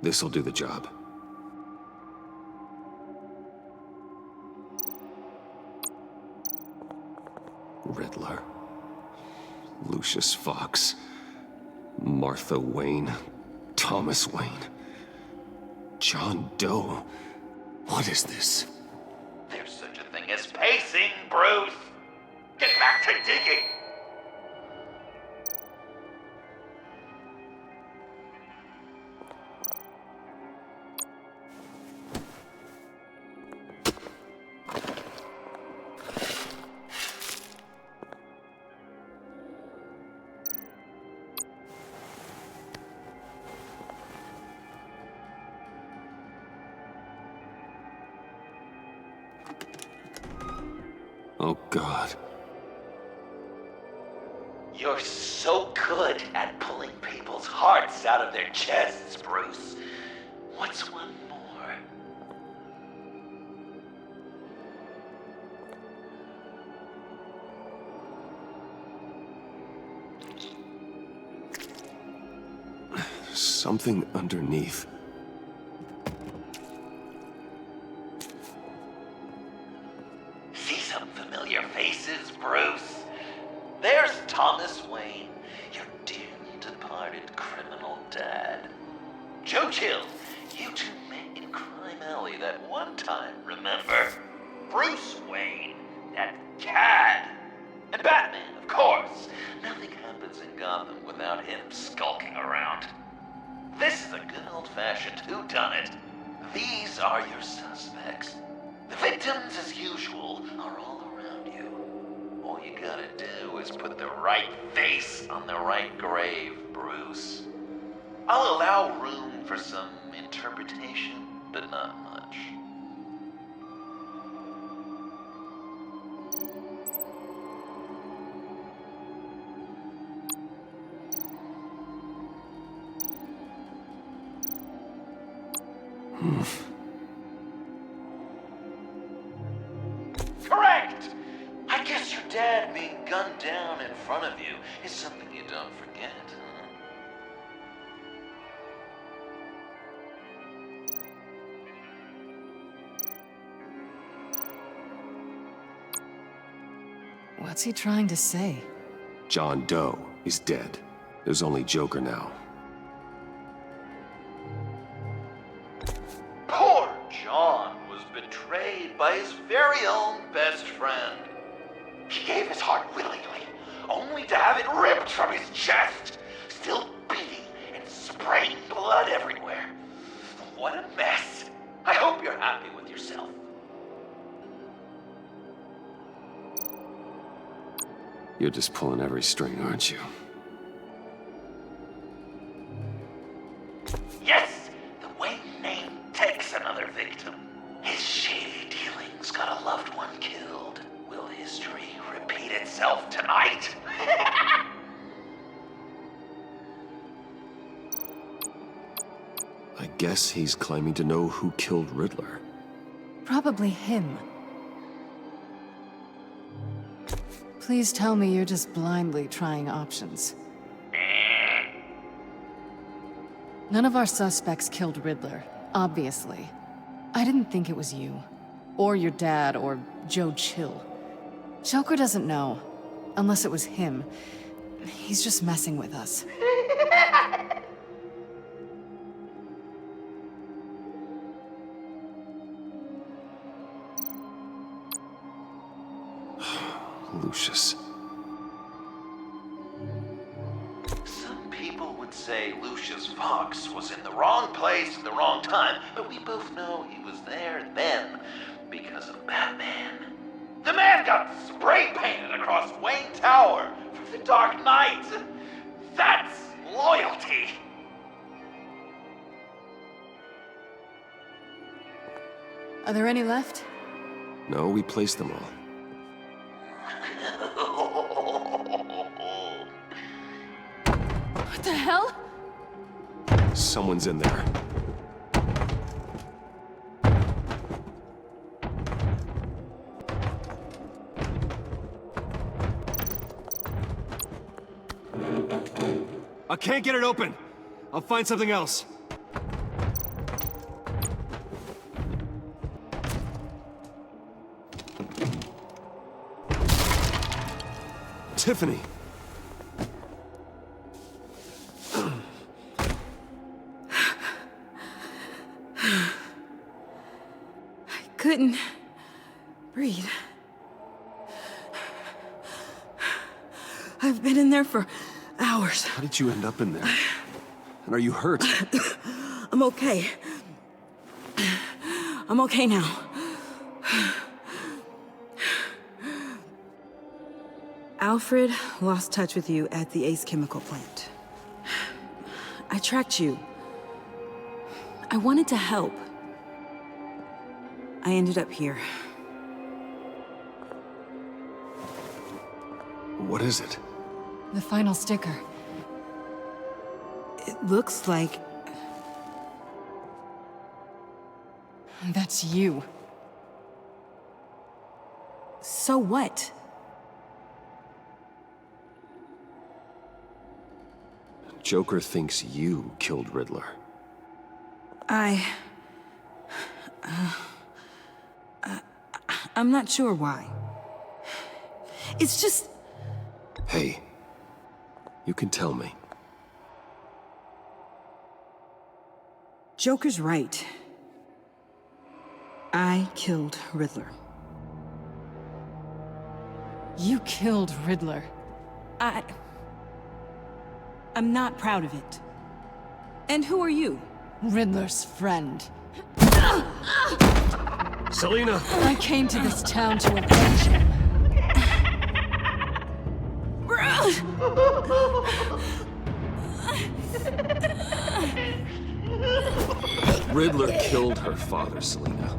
This'll do the job. Riddler, Lucius Fox, Martha Wayne, Thomas Wayne, John Doe. What is this? There's such a thing as pacing, Bruce. Get back to digging. You're so good at pulling people's hearts out of their chests, Bruce. What's one more? Something underneath. See some familiar faces, Bruce? There's Thomas Wayne, your dearly departed criminal dad. Joe Chill, you two met in Crime Alley that one time, remember? Bruce Wayne, that cad. And Batman, of course. Nothing happens in Gotham without him skulking around. This is a good old-fashioned whodunit. These are your suspects. The victims, as usual, are all around you. All you gotta do is put the right face on the right grave, Bruce. I'll allow room for some interpretation, but not much. Correct! I guess your dad being gunned down in front of you is something you don't forget, huh? What's he trying to say? John Doe is dead. There's only Joker now. Poor John was betrayed by his very own best friend. He gave his heart willingly, only to have it ripped from his chest, still beating and spraying blood everywhere. What a mess. I hope you're happy with yourself. You're just pulling every string, aren't you? Yes, the Wayne name takes another victim. His shady dealings got a loved one killed. Will history repeat itself tonight? I guess he's claiming to know who killed Riddler. Probably him. Please tell me you're just blindly trying options. None of our suspects killed Riddler, obviously. I didn't think it was you. Or your dad, or Joe Chill. Joker doesn't know. Unless it was him. He's just messing with us. Lucius. Some people would say Lucius Fox was in the wrong place at the wrong time, but we both know he was there then because of Batman. The man got spray painted across Wayne Tower for the Dark Knight. That's loyalty. Are there any left? No, we placed them all. What the hell? Someone's in there. I can't get it open. I'll find something else. Tiffany! I couldn't breathe. I've been in there for hours. How did you end up in there? And are you hurt? I'm okay. I'm okay now. Alfred lost touch with you at the Ace Chemical plant. I tracked you. I wanted to help. I ended up here. What is it? The final sticker. It looks like... That's you. So what? Joker thinks you killed Riddler. I'm not sure why. It's just... Hey, you can tell me. Joker's right. I killed Riddler. You killed Riddler. I'm not proud of it. And who are you? Riddler's friend. Selina! I came to this town to avenge him. Riddler killed her father, Selina.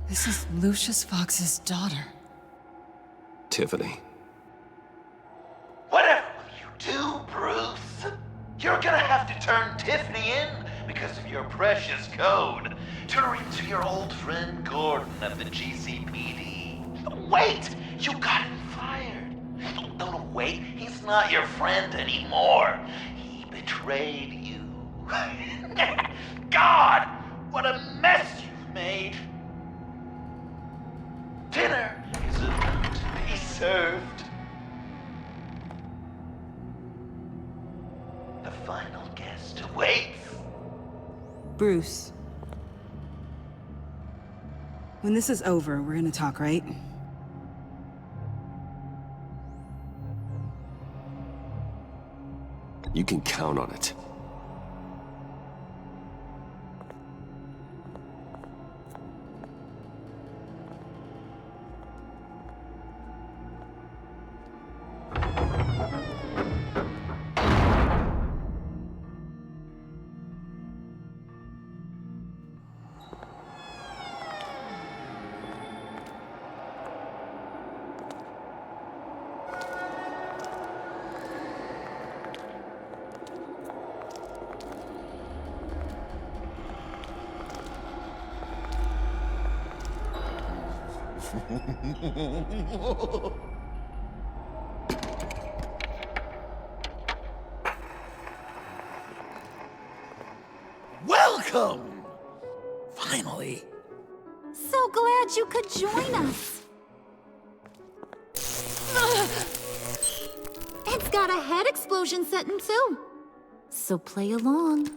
This is Lucius Fox's daughter. Tiffany. Whatever you do, Bruce, you're gonna have to turn Tiffany in because of your precious code. Turn her into your old friend Gordon at the GCPD. Wait! You got him fired. No, wait. He's not your friend anymore. He betrayed you. God! What a mess you've made! Dinner is about to be served. The final guest awaits. Bruce. When this is over, we're gonna talk, right? You can count on it. Welcome! Finally. So glad you could join us. It's got a head explosion setting too. So play along.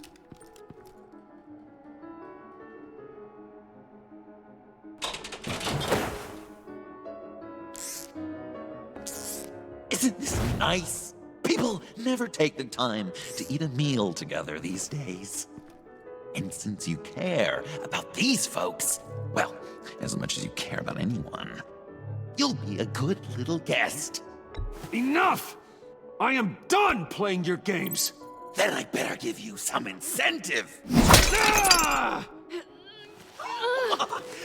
Isn't this nice? People never take the time to eat a meal together these days. And since you care about these folks, well, as much as you care about anyone, you'll be a good little guest. Enough! I am done playing your games! Then I better give you some incentive. Ah!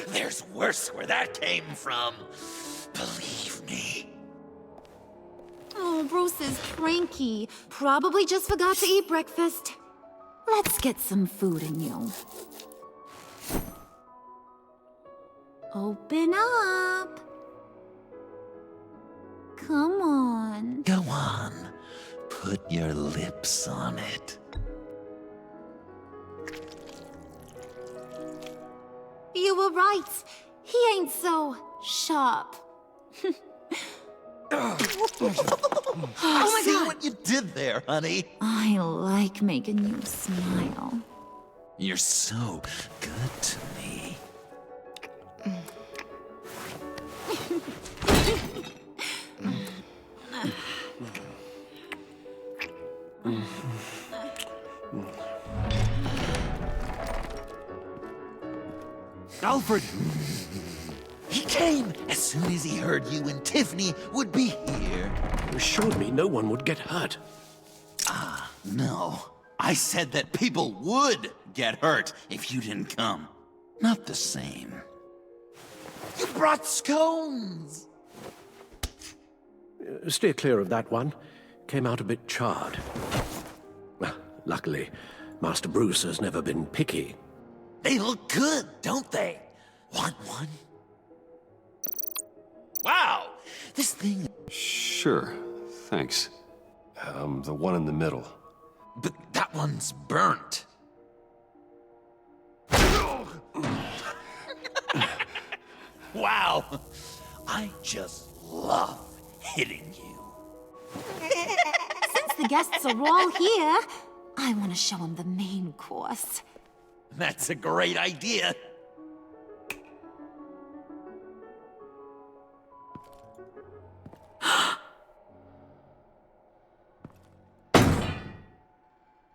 There's worse where that came from. Believe me. Oh, Bruce is cranky. Probably just forgot to eat breakfast. Let's get some food in you. Open up. Come on. Go on. Put your lips on it. You were right. He ain't so sharp. I see what you did there, honey. I like making you smile. You're so good to me. Alfred! He came as soon as he heard you and Tiffany would be here. You assured me no one would get hurt. No. I said that people would get hurt if you didn't come. Not the same. You brought scones! Steer clear of that one. Came out a bit charred. Well, luckily, Master Bruce has never been picky. They look good, don't they? Want one? Wow! This thing... Sure, thanks. The one in the middle. But that one's burnt. Wow! I just love hitting you. Since the guests are all here, I want to show them the main course. That's a great idea.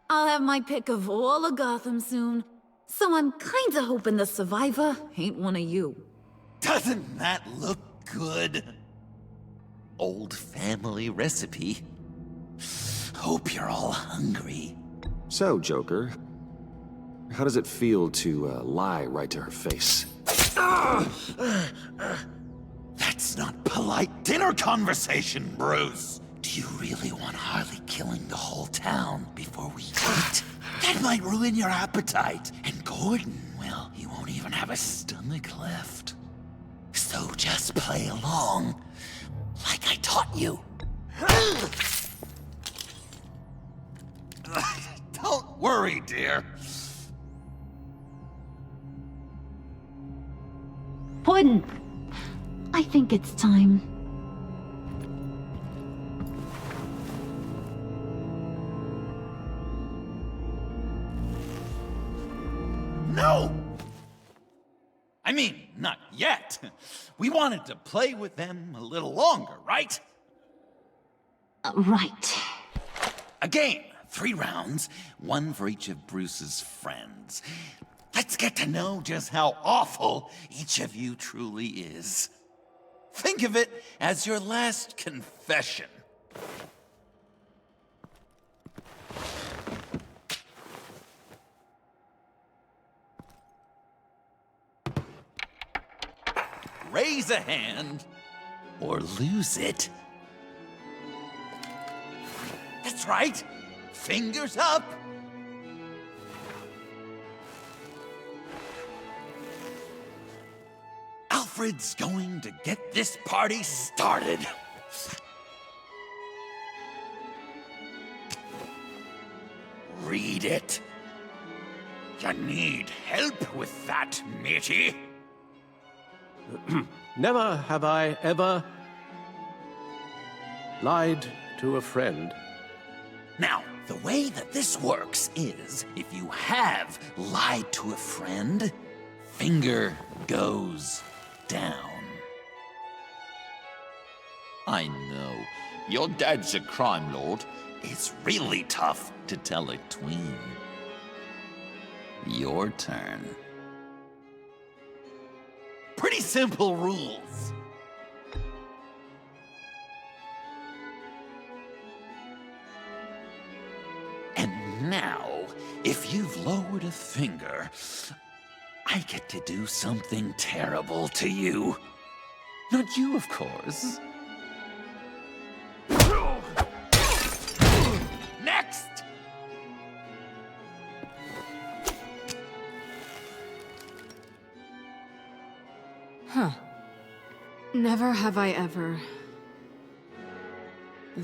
I'll have my pick of all of Gotham soon, so I'm kinda hoping the survivor ain't one of you. Doesn't that look good? Old family recipe. Hope you're all hungry. So, Joker, how does it feel to lie right to her face? That's not polite dinner conversation, Bruce. Do you really want Harley killing the whole town before we eat? That might ruin your appetite. And Gordon, well, he won't even have a stomach left. So just play along, like I taught you. Don't worry, dear. Puddin', I think it's time. No! I mean, not yet. We wanted to play with them a little longer, right? Right. A game, 3 rounds, 1 for each of Bruce's friends. Let's get to know just how awful each of you truly is. Think of it as your last confession. Raise a hand, or lose it. That's right. Fingers up. Alfred's going to get this party started. Read it. You need help with that, matey? Never have I ever lied to a friend. Now, the way that this works is, if you have lied to a friend, finger goes down. I know, your dad's a crime lord. It's really tough to tell a tween. Your turn. Pretty simple rules. And now, if you've lowered a finger, I get to do something terrible to you. Not you, of course. Next! Huh. Never have I ever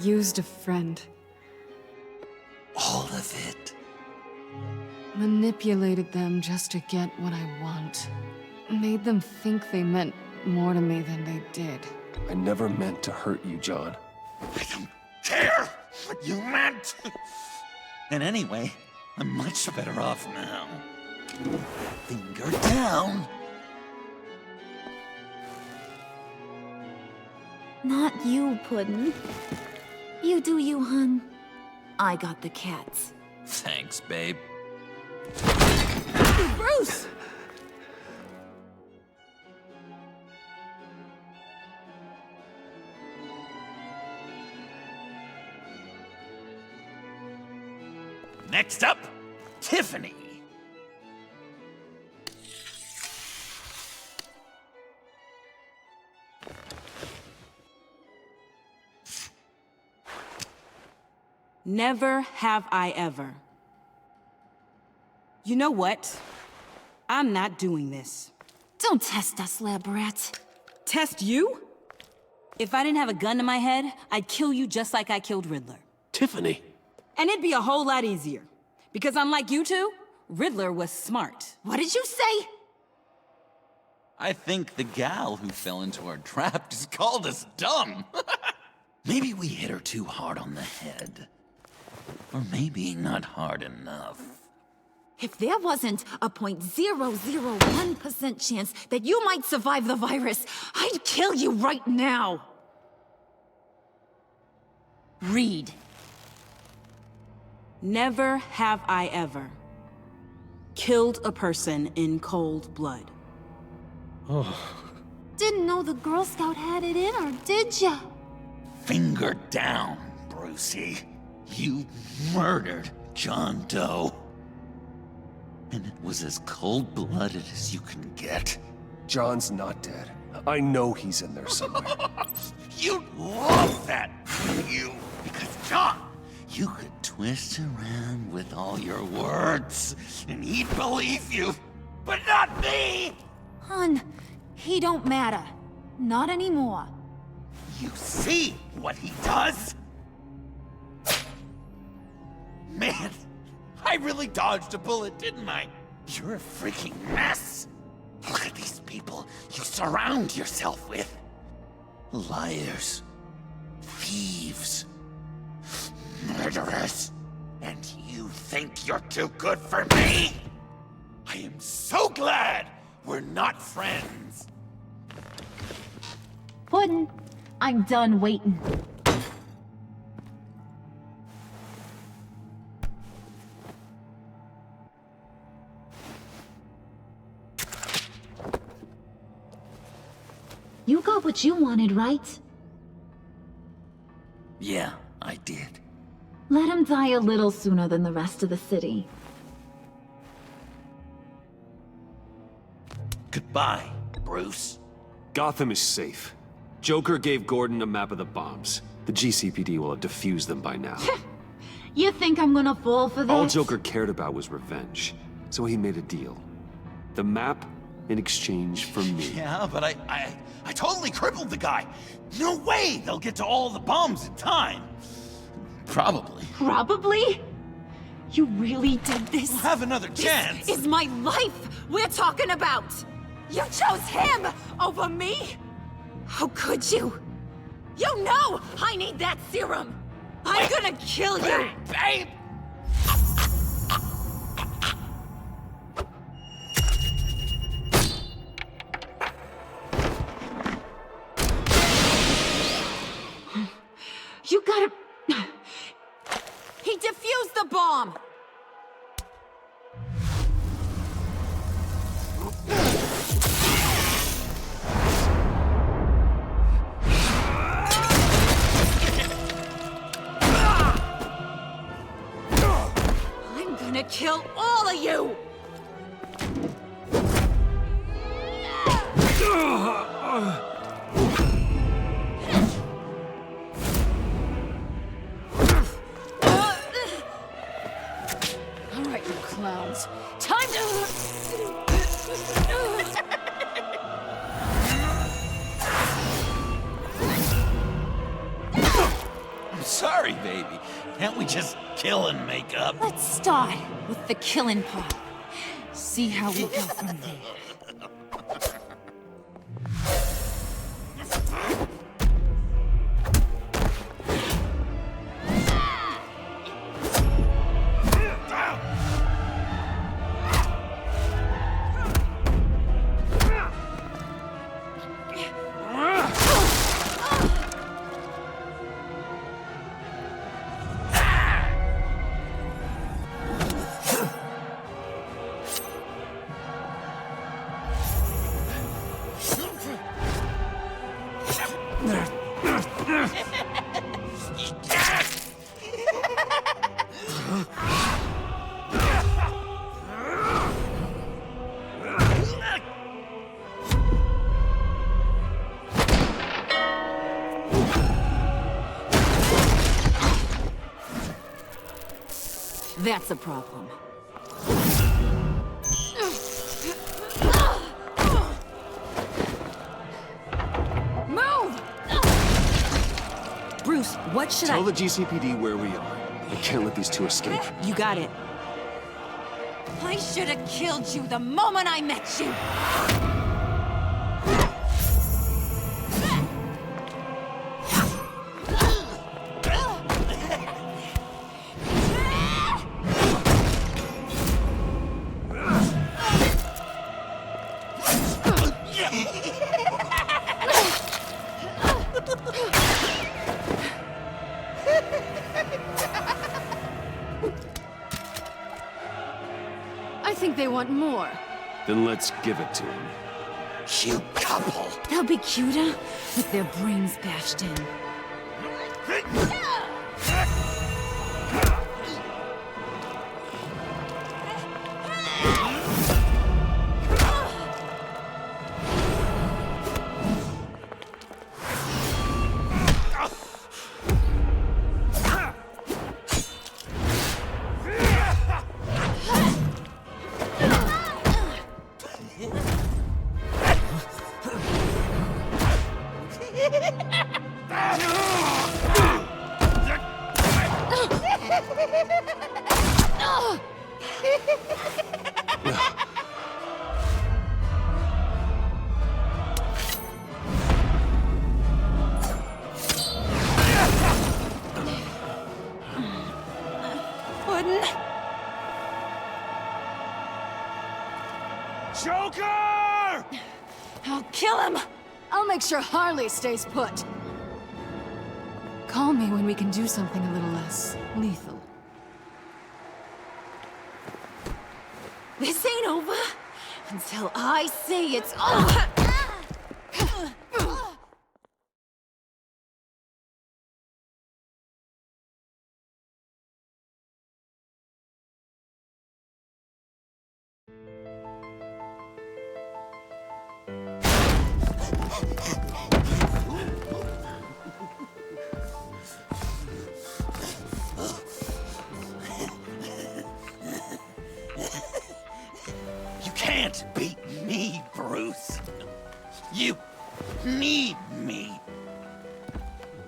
used a friend. All of it. Manipulated them just to get what I want. Made them think they meant more to me than they did. I never meant to hurt you, John. I don't care what you meant. And anyway, I'm much better off now. Finger down. Not you, Puddin'. You do you, hun. I got the cats. Thanks, babe. Bruce! Next up, Tiffany. Never have I ever. You know what? I'm not doing this. Don't test us, lab rat. Test you? If I didn't have a gun to my head, I'd kill you just like I killed Riddler. Tiffany. And it'd be a whole lot easier. Because unlike you two, Riddler was smart. What did you say? I think the gal who fell into our trap just called us dumb. Maybe we hit her too hard on the head. Or maybe not hard enough. If there wasn't a 0.001% chance that you might survive the virus, I'd kill you right now. Read. Never have I ever killed a person in cold blood. Didn't know the Girl Scout had it in her, did ya? Finger down, Brucey. You murdered John Doe. And it was as cold-blooded as you can get. John's not dead. I know he's in there somewhere. You'd love that, wouldn't you? Because, John, you could twist around with all your words, and he'd believe you. But not me! Hun, he don't matter. Not anymore. You see what he does? Man, I really dodged a bullet, didn't I? You're a freaking mess. Look at these people you surround yourself with. Liars. Thieves. Murderers. And you think you're too good for me? I am so glad we're not friends. Puddin', I'm done waiting. You got what you wanted, right? Yeah, I did. Let him die a little sooner than the rest of the city. Goodbye, Bruce. Gotham is safe. Joker gave Gordon a map of the bombs. The GCPD will have defused them by now. You think I'm gonna fall for that? All Joker cared about was revenge, so he made a deal. The map in exchange for me. Yeah, but I totally crippled the guy. No way they'll get to all the bombs in time. Probably. Probably? You really did this? We'll have another chance. This is my life we're talking about. You chose him over me? How could you? You know I need that serum. I'm gonna kill you. Babe! You gotta... He defused the bomb! I'm gonna kill all of you! All right, you clowns. Time to... I'm sorry, baby. Can't we just kill and make up? Let's start with the killing part. See how we go from there. That's a problem. Move! Bruce, what should Tell the GCPD where we are. We can't let these two escape. You got it. I should have killed you the moment I met you! I think they want more. Then let's give it to them. Cute couple. They'll be cuter with their brains bashed in. Joker! I'll kill him! I'll make sure Harley stays put. Call me when we can do something a little less lethal. This ain't over until I say it's over! You can't beat me, Bruce. You need me.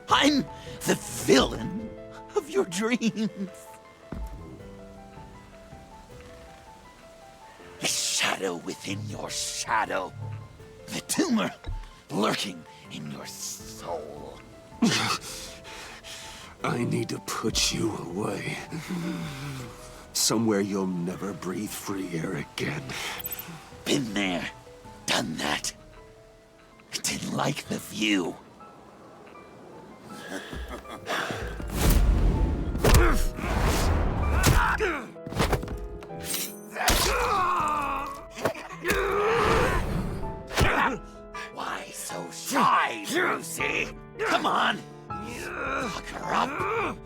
I'm the villain of your dreams. The shadow within your shadow. The tumor lurking in your soul. I need to put you away. Somewhere you'll never breathe free air again. Been there, done that. Didn't like the view. Why so shy, Brucey? Come on. Lock her up.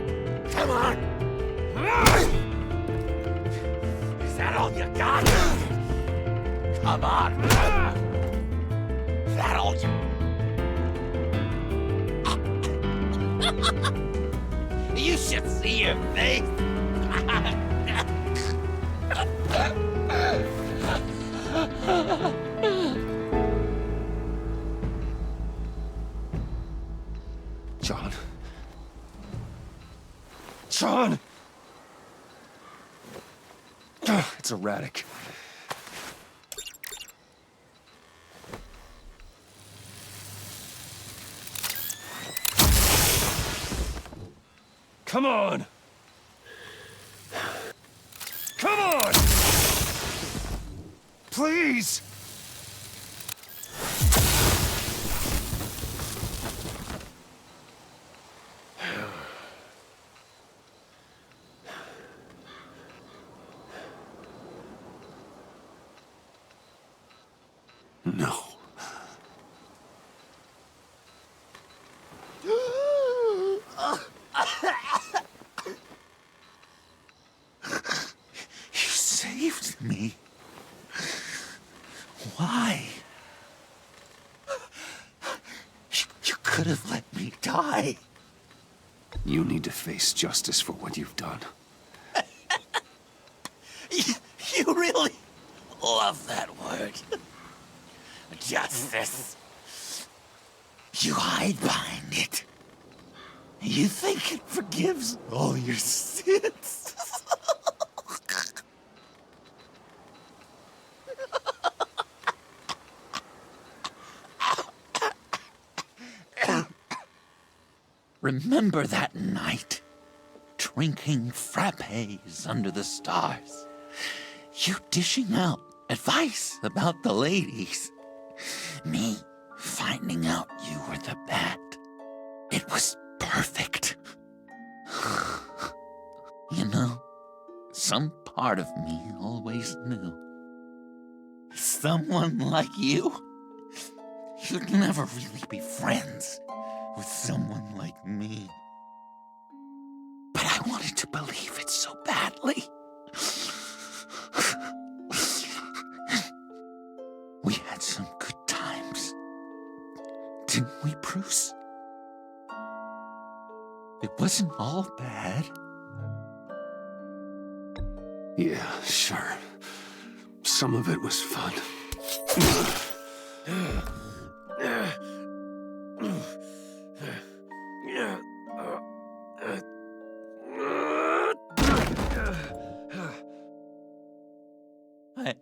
Come on. Is that all you got? Come on. Is that all you... You should see your face. John? John! It's erratic. Come on! Come on! Please! No. You saved me. Why? You could have let me die. You need to face justice for what you've done. You really love that word. Justice. You hide behind it. You think it forgives all your sins. Remember that night, drinking frappes under the stars. You dishing out advice about the ladies. Me finding out you were the bat. It was perfect. You know, some part of me always knew. Someone like you, you'd never really be friends with someone like me. But I wanted to believe it so badly. We had some good times, didn't we, Bruce? It wasn't all bad. Yeah, sure. Some of it was fun.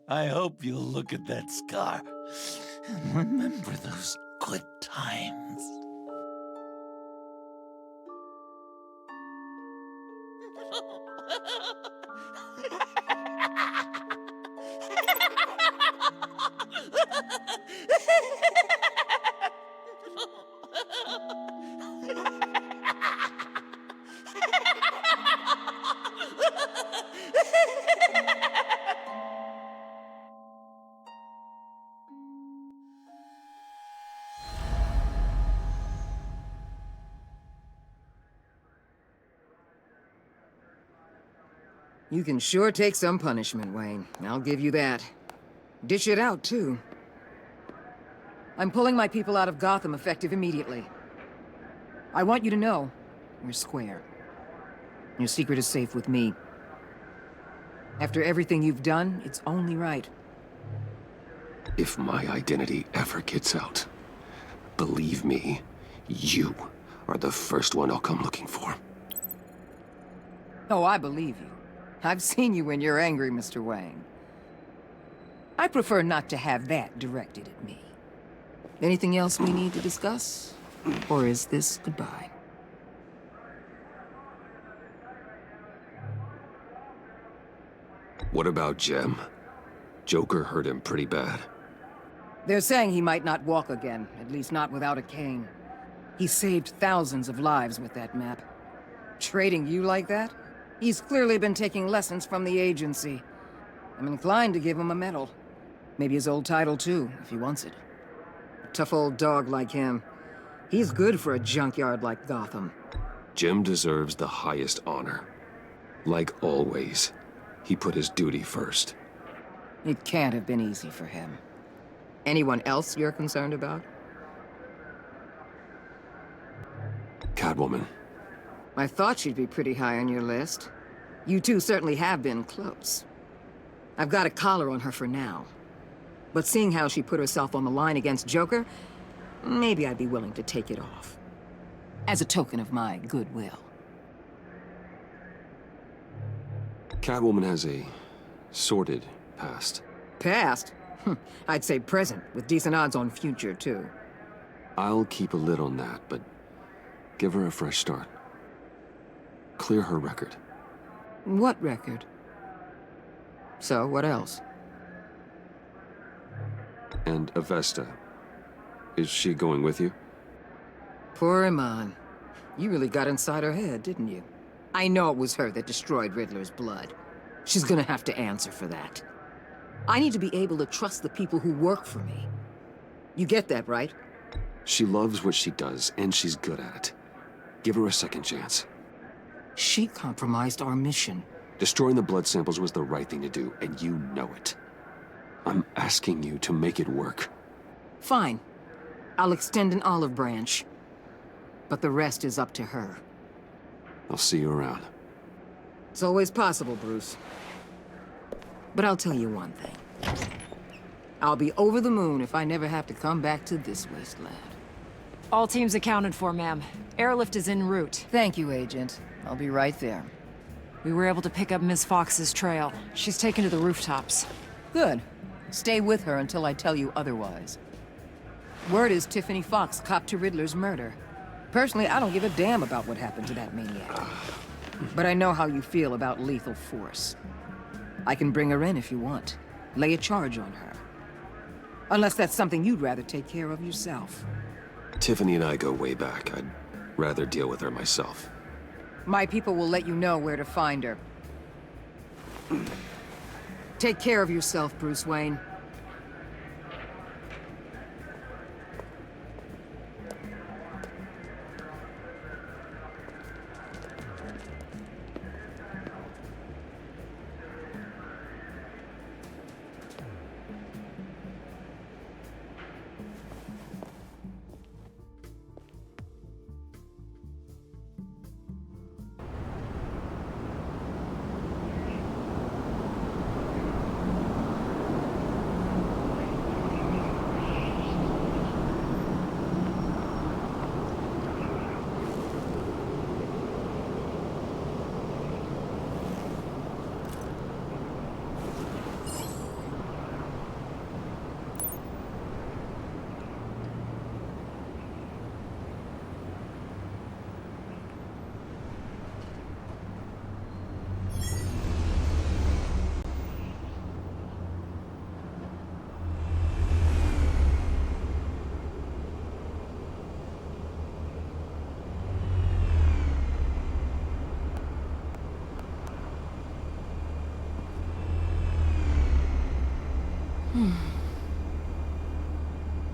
I hope you'll look at that scar and remember those good times. You can sure take some punishment, Wayne. I'll give you that. Dish it out, too. I'm pulling my people out of Gotham effective immediately. I want you to know, we're square. Your secret is safe with me. After everything you've done, it's only right. If my identity ever gets out, believe me, you are the first one I'll come looking for. Oh, I believe you. I've seen you when you're angry, Mr. Wayne. I prefer not to have that directed at me. Anything else we need to discuss? Or is this goodbye? What about Jem? Joker hurt him pretty bad. They're saying he might not walk again, at least not without a cane. He saved thousands of lives with that map. Trading you like that? He's clearly been taking lessons from the agency. I'm inclined to give him a medal. Maybe his old title too, if he wants it. A tough old dog like him. He's good for a junkyard like Gotham. Jem deserves the highest honor. Like always, he put his duty first. It can't have been easy for him. Anyone else you're concerned about? Catwoman. I thought she'd be pretty high on your list. You two certainly have been close. I've got a collar on her for now. But seeing how she put herself on the line against Joker, maybe I'd be willing to take it off. As a token of my goodwill. Catwoman has a sordid past. Past? I'd say present, with decent odds on future, too. I'll keep a lid on that, but give her a fresh start. Clear her record. What record? So, what else? And Avesta. Is she going with you? Poor Iman. You really got inside her head, didn't you? I know it was her that destroyed Riddler's blood. She's gonna have to answer for that. I need to be able to trust the people who work for me. You get that, right? She loves what she does, and she's good at it. Give her a second chance. She compromised our mission. Destroying the blood samples was the right thing to do, and you know it. I'm asking you to make it work. Fine. I'll extend an olive branch. But the rest is up to her. I'll see you around. It's always possible, Bruce. But I'll tell you one thing. I'll be over the moon if I never have to come back to this wasteland. All teams accounted for, ma'am. Airlift is en route. Thank you, Agent. I'll be right there. We were able to pick up Miss Fox's trail. She's taken to the rooftops. Good. Stay with her until I tell you otherwise. Word is Tiffany Fox copped to Riddler's murder. Personally, I don't give a damn about what happened to that maniac. But I know how you feel about lethal force. I can bring her in if you want. Lay a charge on her. Unless that's something you'd rather take care of yourself. Tiffany and I go way back. I'd rather deal with her myself. My people will let you know where to find her. Take care of yourself, Bruce Wayne.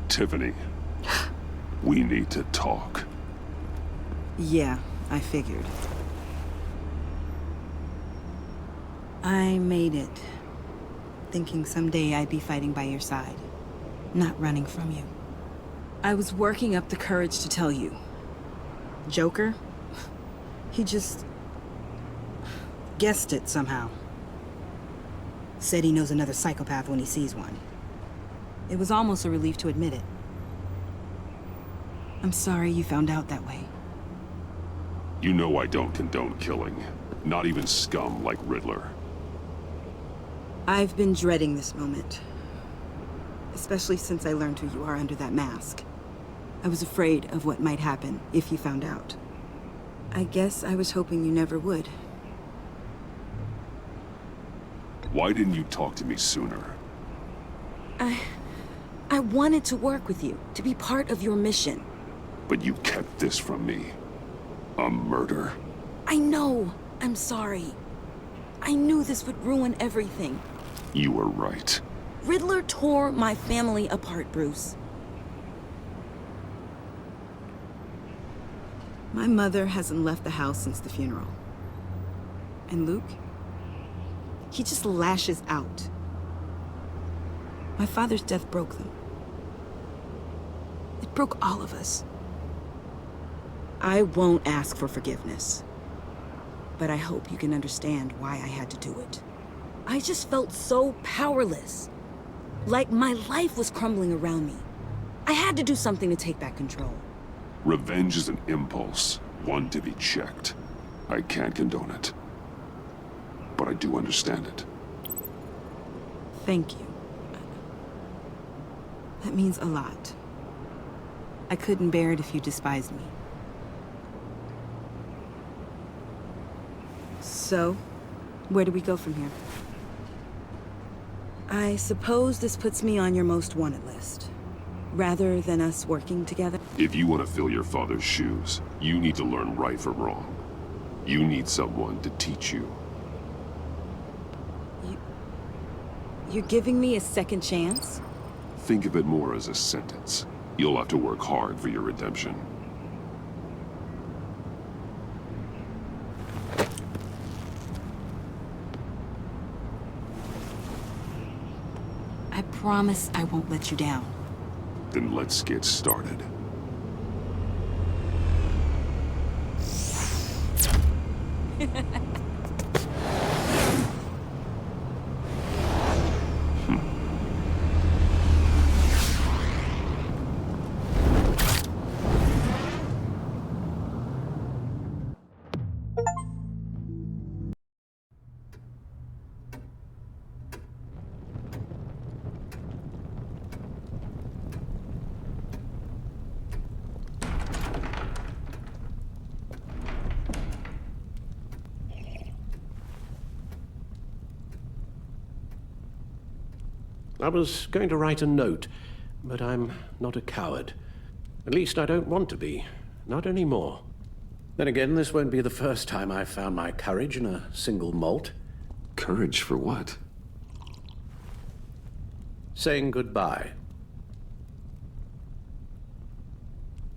Tiffany, we need to talk. Yeah, I figured. I made it, thinking someday I'd be fighting by your side, not running from you. I was working up the courage to tell you. Joker? He just guessed it somehow. Said he knows another psychopath when he sees one. It was almost a relief to admit it. I'm sorry you found out that way. You know I don't condone killing. Not even scum like Riddler. I've been dreading this moment. Especially since I learned who you are under that mask. I was afraid of what might happen if you found out. I guess I was hoping you never would. Why didn't you talk to me sooner? I wanted to work with you, to be part of your mission. But you kept this from me. A murder. I know. I'm sorry. I knew this would ruin everything. You were right. Riddler tore my family apart, Bruce. My mother hasn't left the house since the funeral. And Luke? He just lashes out. My father's death broke them. It broke all of us. I won't ask for forgiveness. But I hope you can understand why I had to do it. I just felt so powerless. Like my life was crumbling around me. I had to do something to take back control. Revenge is an impulse, one to be checked. I can't condone it. But I do understand it. Thank you. That means a lot. I couldn't bear it if you despised me. So, where do we go from here? I suppose this puts me on your most wanted list. Rather than us working together? If you want to fill your father's shoes, you need to learn right from wrong. You need someone to teach you. You're giving me a second chance? Think of it more as a sentence. You'll have to work hard for your redemption. I promise I won't let you down. Then let's get started. I was going to write a note, but I'm not a coward. At least I don't want to be. Not anymore. Then again, this won't be the first time I've found my courage in a single molt. Courage for what? Saying goodbye.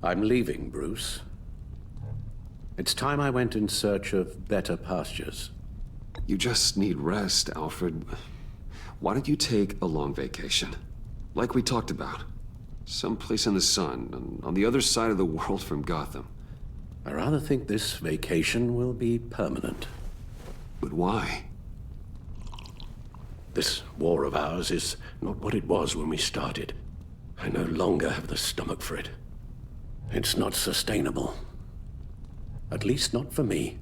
I'm leaving, Bruce. It's time I went in search of better pastures. You just need rest, Alfred. Why don't you take a long vacation? Like we talked about. Someplace in the sun, on the other side of the world from Gotham. I rather think this vacation will be permanent. But why? This war of ours is not what it was when we started. I no longer have the stomach for it. It's not sustainable. At least not for me.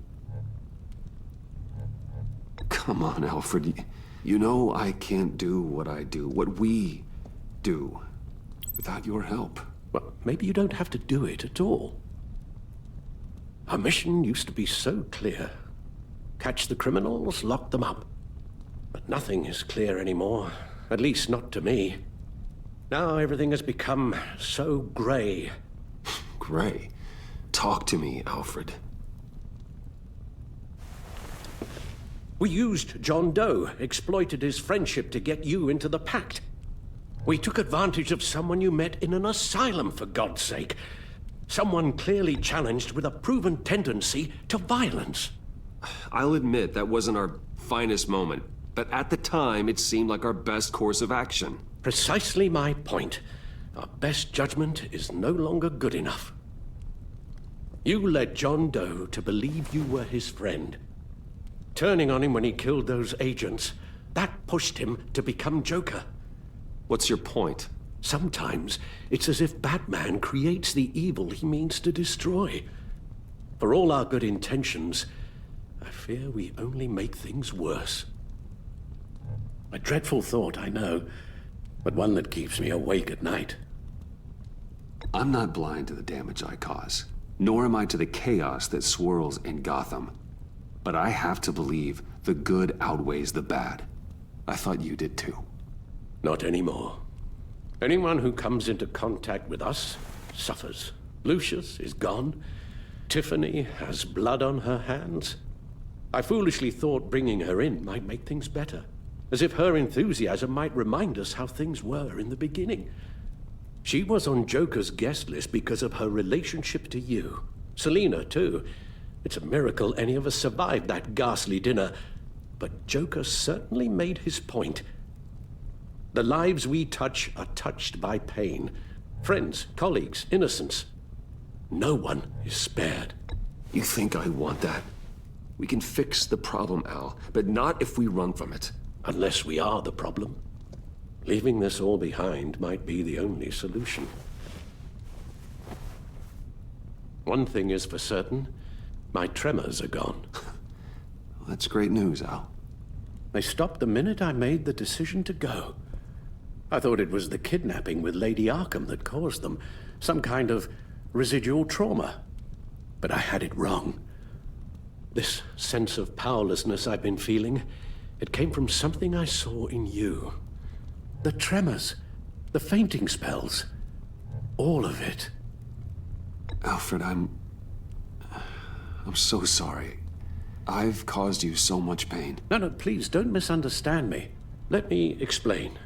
Come on, Alfred. You know I can't do what I do, what we do, without your help. Well, maybe you don't have to do it at all. Our mission used to be so clear. Catch the criminals, lock them up. But nothing is clear anymore, at least not to me. Now everything has become so gray. Gray? Talk to me, Alfred. We used John Doe, exploited his friendship to get you into the pact. We took advantage of someone you met in an asylum, for God's sake. Someone clearly challenged with a proven tendency to violence. I'll admit that wasn't our finest moment, but at the time it seemed like our best course of action. Precisely my point. Our best judgment is no longer good enough. You led John Doe to believe you were his friend. Turning on him when he killed those agents, that pushed him to become Joker. What's your point? Sometimes it's as if Batman creates the evil he means to destroy. For all our good intentions, I fear we only make things worse. A dreadful thought, I know, but one that keeps me awake at night. I'm not blind to the damage I cause, nor am I to the chaos that swirls in Gotham. But I have to believe the good outweighs the bad. I thought you did too. Not anymore. Anyone who comes into contact with us suffers. Lucius is gone. Tiffany has blood on her hands. I foolishly thought bringing her in might make things better, as if her enthusiasm might remind us how things were in the beginning. She was on Joker's guest list because of her relationship to you. Selina, too. It's a miracle any of us survived that ghastly dinner, but Joker certainly made his point. The lives we touch are touched by pain. Friends, colleagues, innocents. No one is spared. You think I want that? We can fix the problem, Al, but not if we run from it. Unless we are the problem. Leaving this all behind might be the only solution. One thing is for certain. My tremors are gone. Well, that's great news, Al. They stopped the minute I made the decision to go. I thought it was the kidnapping with Lady Arkham that caused them. Some kind of residual trauma. But I had it wrong. This sense of powerlessness I've been feeling, it came from something I saw in you. The tremors, the fainting spells, all of it. Alfred, I'm so sorry. I've caused you so much pain. No, please, don't misunderstand me. Let me explain.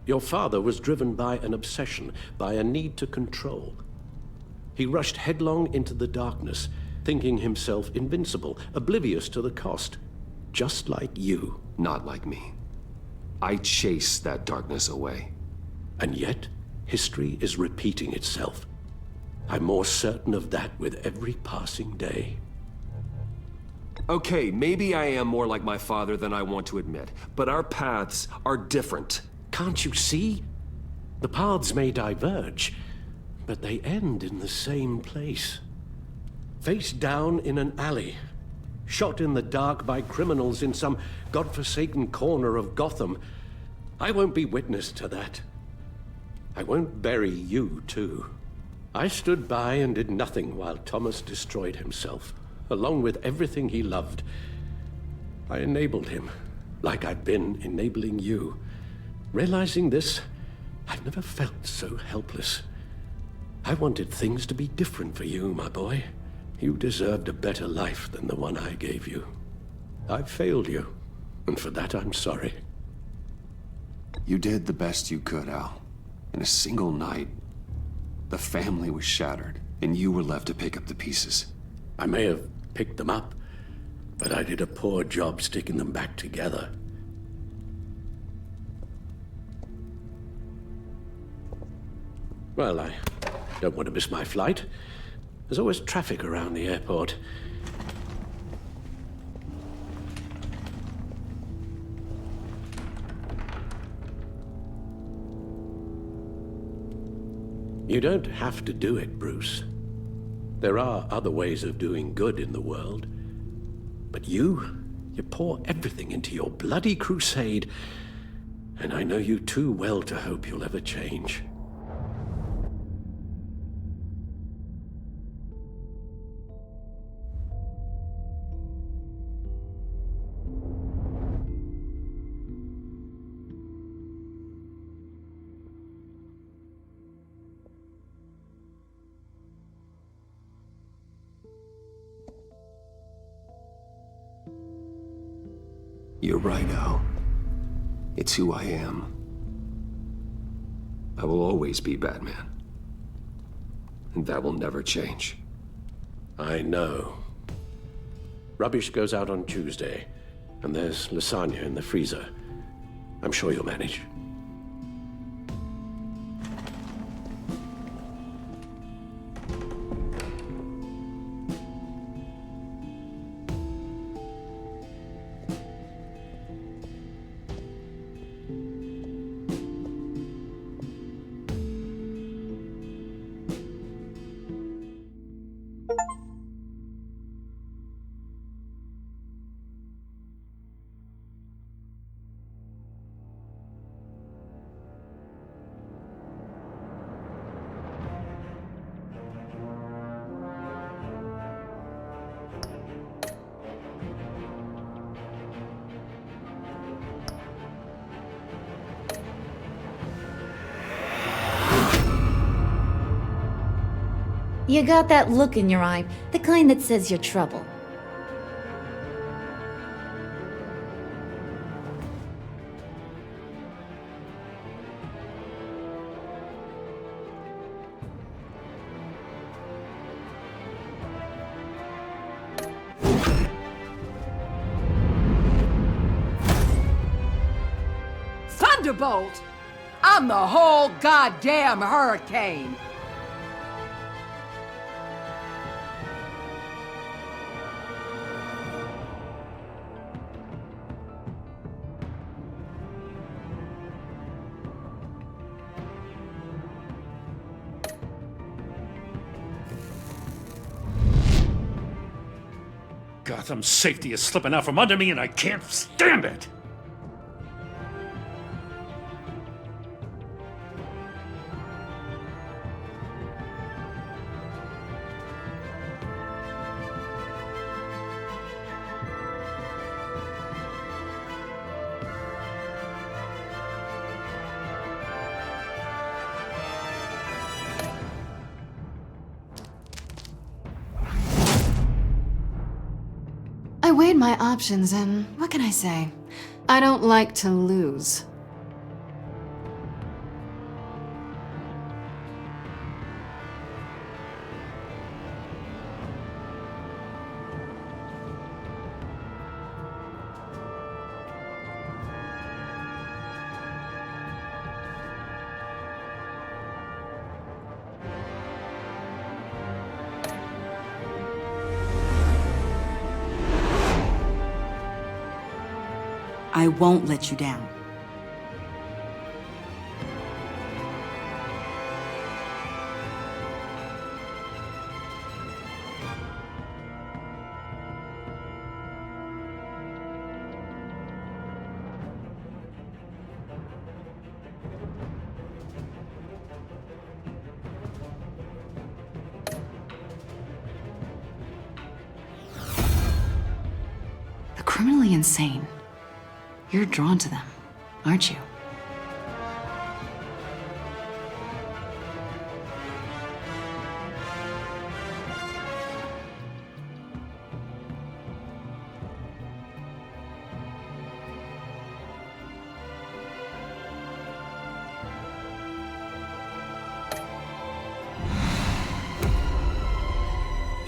Your father was driven by an obsession, by a need to control. He rushed headlong into the darkness, thinking himself invincible, oblivious to the cost. Just like you. Not like me. I chased that darkness away. And yet, history is repeating itself. I'm more certain of that with every passing day. Okay, maybe I am more like my father than I want to admit, but our paths are different. Can't you see? The paths may diverge, but they end in the same place. Face down in an alley, shot in the dark by criminals in some godforsaken corner of Gotham. I won't be witness to that. I won't bury you, too. I stood by and did nothing while Thomas destroyed himself, along with everything he loved. I enabled him, like I've been enabling you. Realizing this, I've never felt so helpless. I wanted things to be different for you, my boy. You deserved a better life than the one I gave you. I failed you, and for that I'm sorry. You did the best you could, Al. In a single night, the family was shattered, and you were left to pick up the pieces. I may have picked them up, but I did a poor job sticking them back together. Well, I don't want to miss my flight. There's always traffic around the airport. You don't have to do it, Bruce. There are other ways of doing good in the world. But you pour everything into your bloody crusade, and I know you too well to hope you'll ever change. You're right, Al. It's who I am. I will always be Batman. And that will never change. I know. Rubbish goes out on Tuesday, and there's lasagna in the freezer. I'm sure you'll manage. You got that look in your eye, the kind that says you're trouble. Thunderbolt! I'm the whole goddamn hurricane! Gotham's safety is slipping out from under me, and I can't stand it! I weighed my options, and what can I say? I don't like to lose. I won't let you down. The criminally insane. You're drawn to them, aren't you?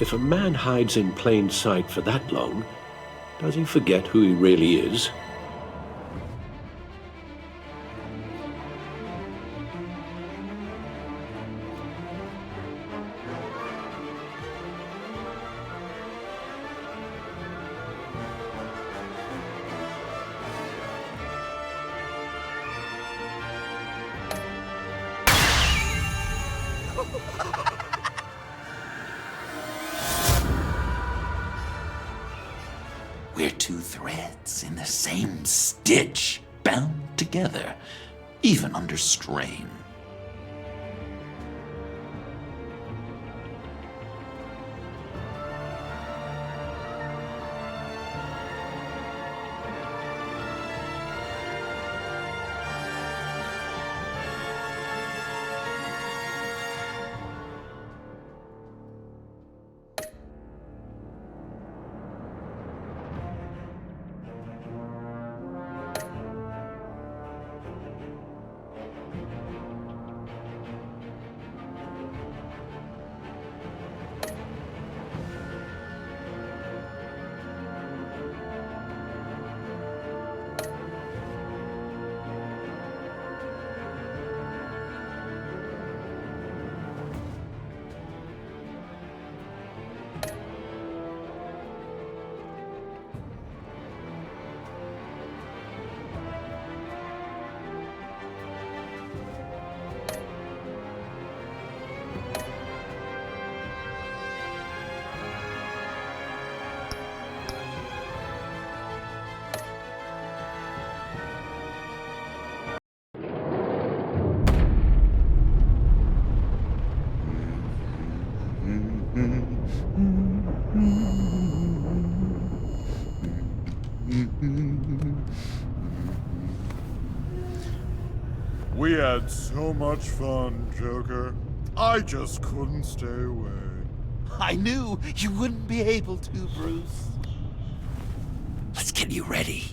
If a man hides in plain sight for that long, does he forget who he really is? We're two threads in the same stitch, bound together, even under strain. We had so much fun, Joker. I just couldn't stay away. I knew you wouldn't be able to, Bruce. Let's get you ready.